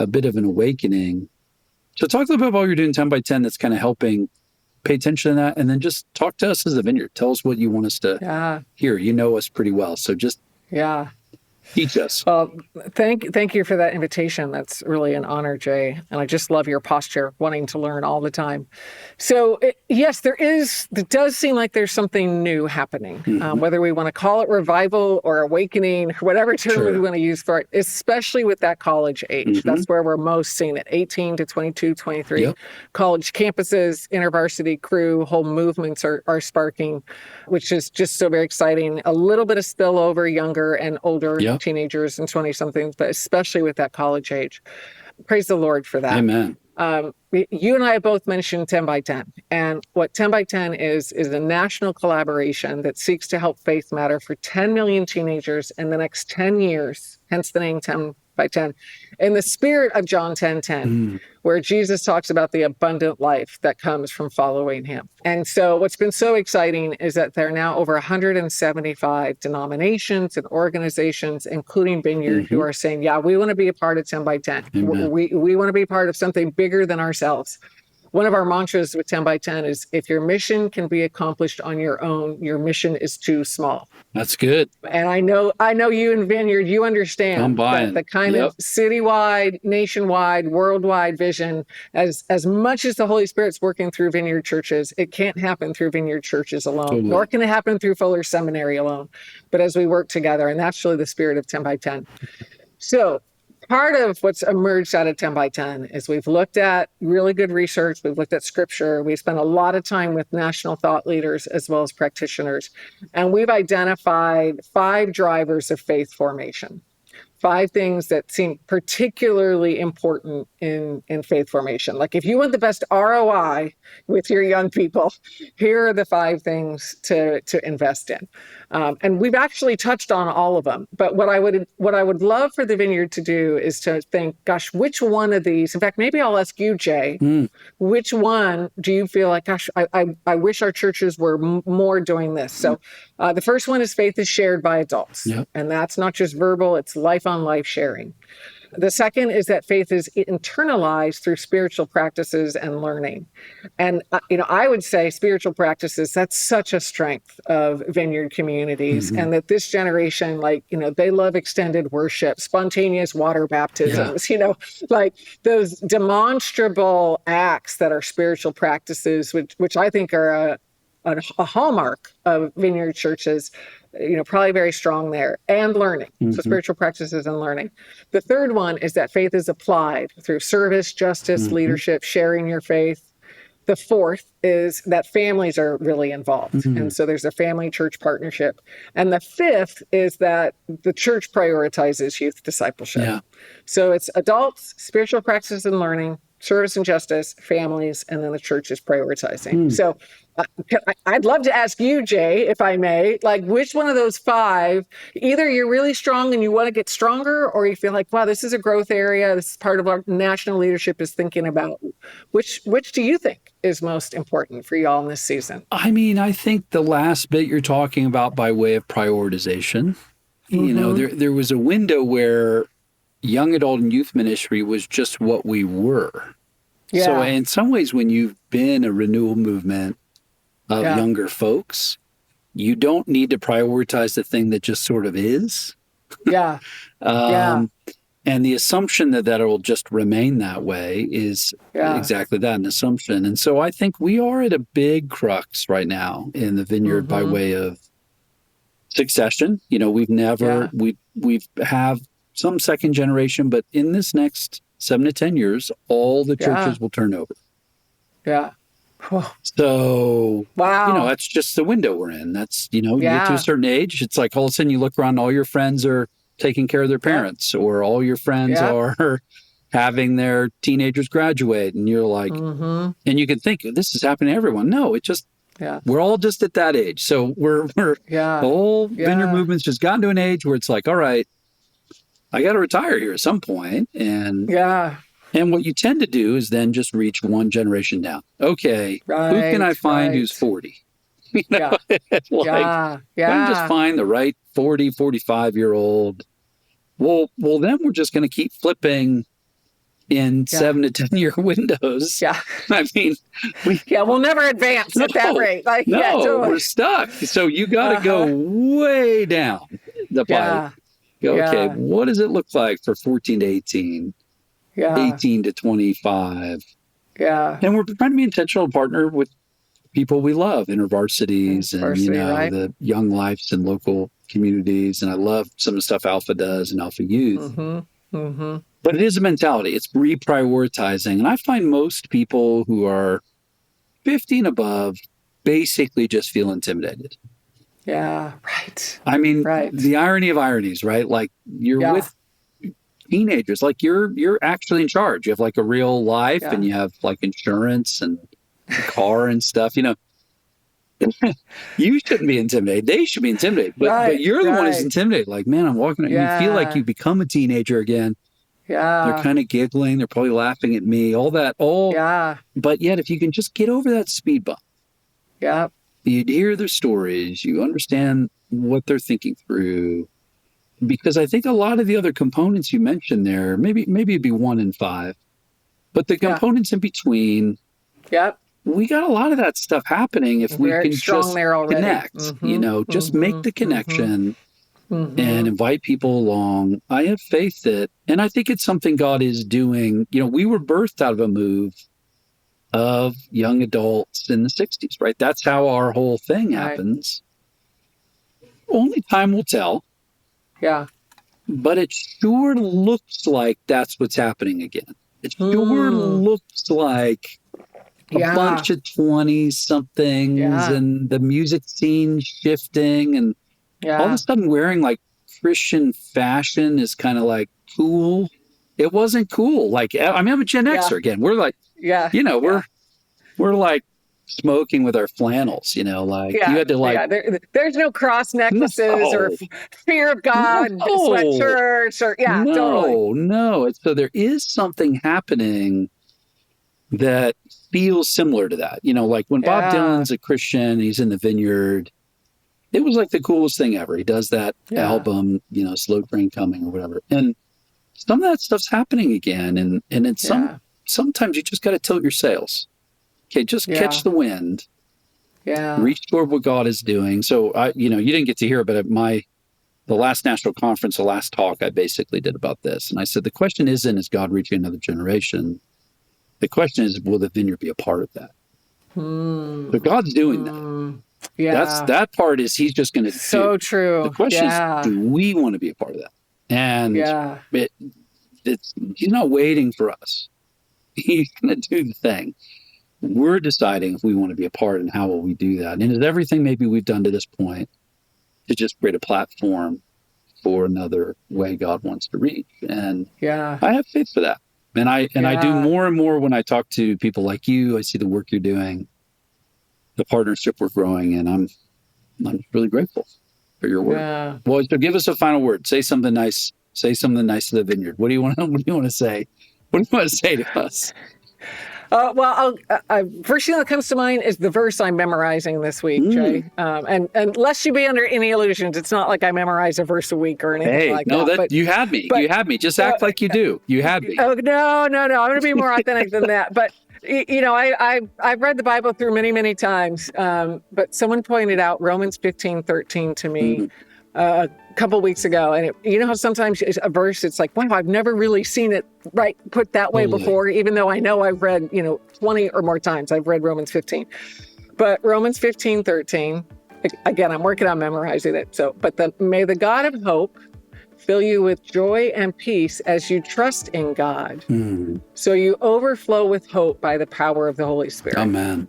bit of an awakening. So talk a little bit about what you're doing 10 by 10 that's kind of helping pay attention to that. And then just talk to us as a Vineyard. Tell us what you want us to hear. You know us pretty well. So just teach us. Well, thank you for that invitation. That's really an honor, Jay. And I just love your posture, wanting to learn all the time. So yes, it does seem like there's something new happening, whether we want to call it revival or awakening, whatever term we want to use for it, especially with that college age. That's where we're most seeing it, 18 to 22, 23. College campuses, InterVarsity crew, whole movements are sparking, which is just so very exciting. A little bit of spillover, younger and older teenagers and 20-somethings, but especially with that college age. Praise the Lord for that. Amen. You and I have both mentioned 10 by 10. And what 10 by 10 is a national collaboration that seeks to help faith matter for 10 million teenagers in the next 10 years, hence the name 10 by 10, in the spirit of John 10:10, where Jesus talks about the abundant life that comes from following him. And so what's been so exciting is that there are now over 175 denominations and organizations, including Vineyard, who are saying, we want to be a part of 10 by 10. We want to be part of something bigger than ourselves. One of our mantras with 10 by 10 is, if your mission can be accomplished on your own, your mission is too small. That's good. And I know you in Vineyard, you understand that the kind of citywide, nationwide, worldwide vision, as much as the Holy Spirit's working through Vineyard churches, it can't happen through Vineyard churches alone, nor can it happen through Fuller Seminary alone, but as we work together. And that's really the spirit of 10 by 10. So part of what's emerged out of 10 by 10 is we've looked at really good research. We've looked at scripture. We've spent a lot of time with national thought leaders as well as practitioners. And we've identified 5 drivers of faith formation. 5 things that seem particularly important in faith formation. Like, if you want the best ROI with your young people, here are the 5 things to invest in. And we've actually touched on all of them. But what I would love for the Vineyard to do is to think, gosh, which one of these, in fact, maybe I'll ask you, Jay, which one do you feel like, gosh, I wish our churches were more doing this? So the first one is faith is shared by adults. And that's not just verbal, it's life-on-life sharing. The second is that faith is internalized through spiritual practices and learning. And, I would say spiritual practices, that's such a strength of Vineyard communities. And that this generation, they love extended worship, spontaneous water baptisms, like those demonstrable acts that are spiritual practices, which I think are a hallmark of Vineyard churches, probably very strong there, and learning. So spiritual practices and learning. The third one is that faith is applied through service, justice, leadership, sharing your faith. The fourth is that families are really involved. And so there's a family church partnership. And the fifth is that the church prioritizes youth discipleship. So it's adults, spiritual practices and learning, service and justice, families, and then the church is prioritizing. So I'd love to ask you, Jay, if I may, which one of those 5, either you're really strong and you want to get stronger, or you feel like, wow, this is a growth area, this is part of what national leadership is thinking about. Which do you think is most important for y'all in this season? I mean, I think the last bit you're talking about by way of prioritization, there was a window where young adult and youth ministry was just what we were. So in some ways, when you've been a renewal movement of younger folks, you don't need to prioritize the thing that just sort of is. Yeah. Yeah. And the assumption that it'll just remain that way is exactly that, an assumption. And so I think we are at a big crux right now in the vineyard by way of succession. You know, we've never, we've have some second generation, but in this next 7 to 10 years, all the churches will turn over. Yeah. So, wow. You know, that's just the window we're in. That's, you know, you get to a certain age, it's like all of a sudden you look around, all your friends are taking care of their parents, or all your friends are having their teenagers graduate, and you're like, and you can think this is happening to everyone. No, it just, we're all just at that age. So we're the whole vineyard movement's just gotten to an age where it's like, all right, I got to retire here at some point. And and what you tend to do is then just reach one generation down. Okay, who can I find who's 40? You know, let me just find the right 40, 45-year-old. Well, then we're just going to keep flipping in 7 to 10 year windows. Yeah. I mean, we'll never advance at that rate. Like, totally. We're stuck. So you got to go way down the pipe. Go, okay, what does it look like for 14 to 18? 18 to 25. Yeah. And we're trying to be intentional partner with people we love, InterVarsities and, you know, the Young Lifes and local communities. And I love some of the stuff Alpha does and Alpha Youth. But it is a mentality. It's reprioritizing. And I find most people who are 50 and above basically just feel intimidated. Yeah, right. I mean, the irony of ironies, right? Like you're with teenagers, like you're actually in charge. You have like a real life and you have like insurance and a car and stuff, you know. You shouldn't be intimidated. They should be intimidated. But you're the one who's intimidated. Like, man, I'm walking. You feel like you become a teenager again. Yeah. They're kind of giggling. They're probably laughing at me. All that. But yet, if you can just get over that speed bump. Yeah. You'd hear their stories. You understand what they're thinking through. Because I think a lot of the other components you mentioned there, maybe it'd be 1 in 5. But the components in between. Yep. We got a lot of that stuff happening if we can just connect, you know, just make the connection and invite people along. I have faith that, and I think it's something God is doing. You know, we were birthed out of a move of young adults in the 60s, right? That's how our whole thing happens. Only time will tell. Yeah. But it sure looks like that's what's happening again. It sure looks like a bunch of 20-somethings and the music scene shifting and all of a sudden wearing like Christian fashion is kind of like cool. It wasn't cool. Like, I mean, I'm a Gen Xer again. We're like, you know, we're like smoking with our flannels, you know, like you had to like. There's no cross necklaces or fear of God sweatshirts or totally. No. So there is something happening that feels similar to that. You know, like when Bob Dylan's a Christian, he's in the Vineyard. It was like the coolest thing ever. He does that album, you know, Slow Train Coming or whatever. And some of that stuff's happening again. And it's sometimes you just got to tilt your sails. Okay, just catch the wind. Yeah. Reach toward what God is doing. So, you know, you didn't get to hear, but at the last national conference, the last talk I basically did about this. And I said, the question isn't, is God reaching another generation? The question is, will the Vineyard be a part of that? So God's doing that. Yeah. That part is he's just going to do. So true. The question is, do we want to be a part of that? And he's not waiting for us. He's going to do the thing. We're deciding if we want to be a part and how will we do that. And is everything maybe we've done to this point to just create a platform for another way God wants to reach? And I have faith for that. And I do more and more when I talk to people like you. I see the work you're doing, the partnership we're growing, and I'm really grateful for your work. Yeah. Well, so give us a final word. Say something nice. Say something nice to the Vineyard. What do you want to say? What do you want to say to us? First thing that comes to mind is the verse I'm memorizing this week, Jay. And lest you be under any illusions, it's not like I memorize a verse a week or anything like that. But, you had me. You had me. Just act like you do. You had me. Oh, no. I'm going to be more authentic than that. But, you know, I've read the Bible through many, many times. But someone pointed out Romans 15:13 to me. a couple weeks ago, and you know how sometimes a verse, it's like, wow, I've never really seen it put that way before, even though I know I've read, 20 or more times I've read Romans 15. But Romans 15:13, again, I'm working on memorizing it. May the God of hope fill you with joy and peace as you trust in God. So you overflow with hope by the power of the Holy Spirit. Amen.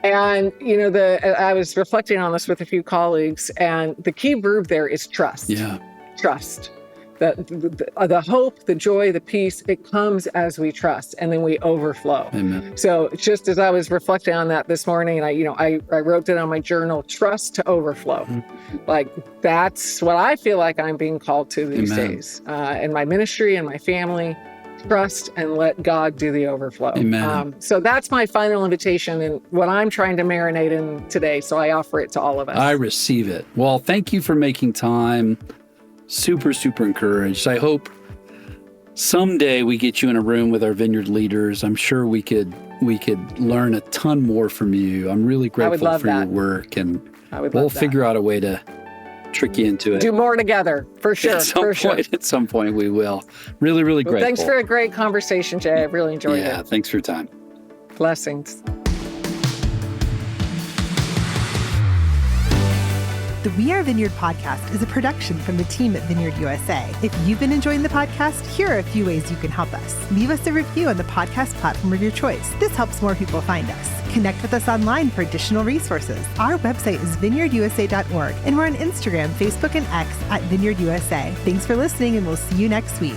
And, I was reflecting on this with a few colleagues, and the key verb there is trust. Yeah. Trust. The hope, the joy, the peace, it comes as we trust, and then we overflow. Amen. So just as I was reflecting on that this morning, and I wrote it on my journal, trust to overflow. Like, that's what I feel like I'm being called to these days in my ministry and my family. Trust and let God do the overflow. Amen. So that's my final invitation and what I'm trying to marinate in today. So I offer it to all of us. I receive it. Well, thank you for making time. Super, super encouraged. I hope someday we get you in a room with our Vineyard leaders. I'm sure we could learn a ton more from you. I'm really grateful for your work, and we'll figure out a way to trick you into it. Do more together, for sure. At some point we will. Really, really grateful. Thanks for a great conversation, Jay. I really enjoyed it. Yeah, thanks for your time. Blessings. The We Are Vineyard podcast is a production from the team at Vineyard USA. If you've been enjoying the podcast, here are a few ways you can help us. Leave us a review on the podcast platform of your choice. This helps more people find us. Connect with us online for additional resources. Our website is vineyardusa.org, and we're on Instagram, Facebook, and X at Vineyard USA. Thanks for listening, and we'll see you next week.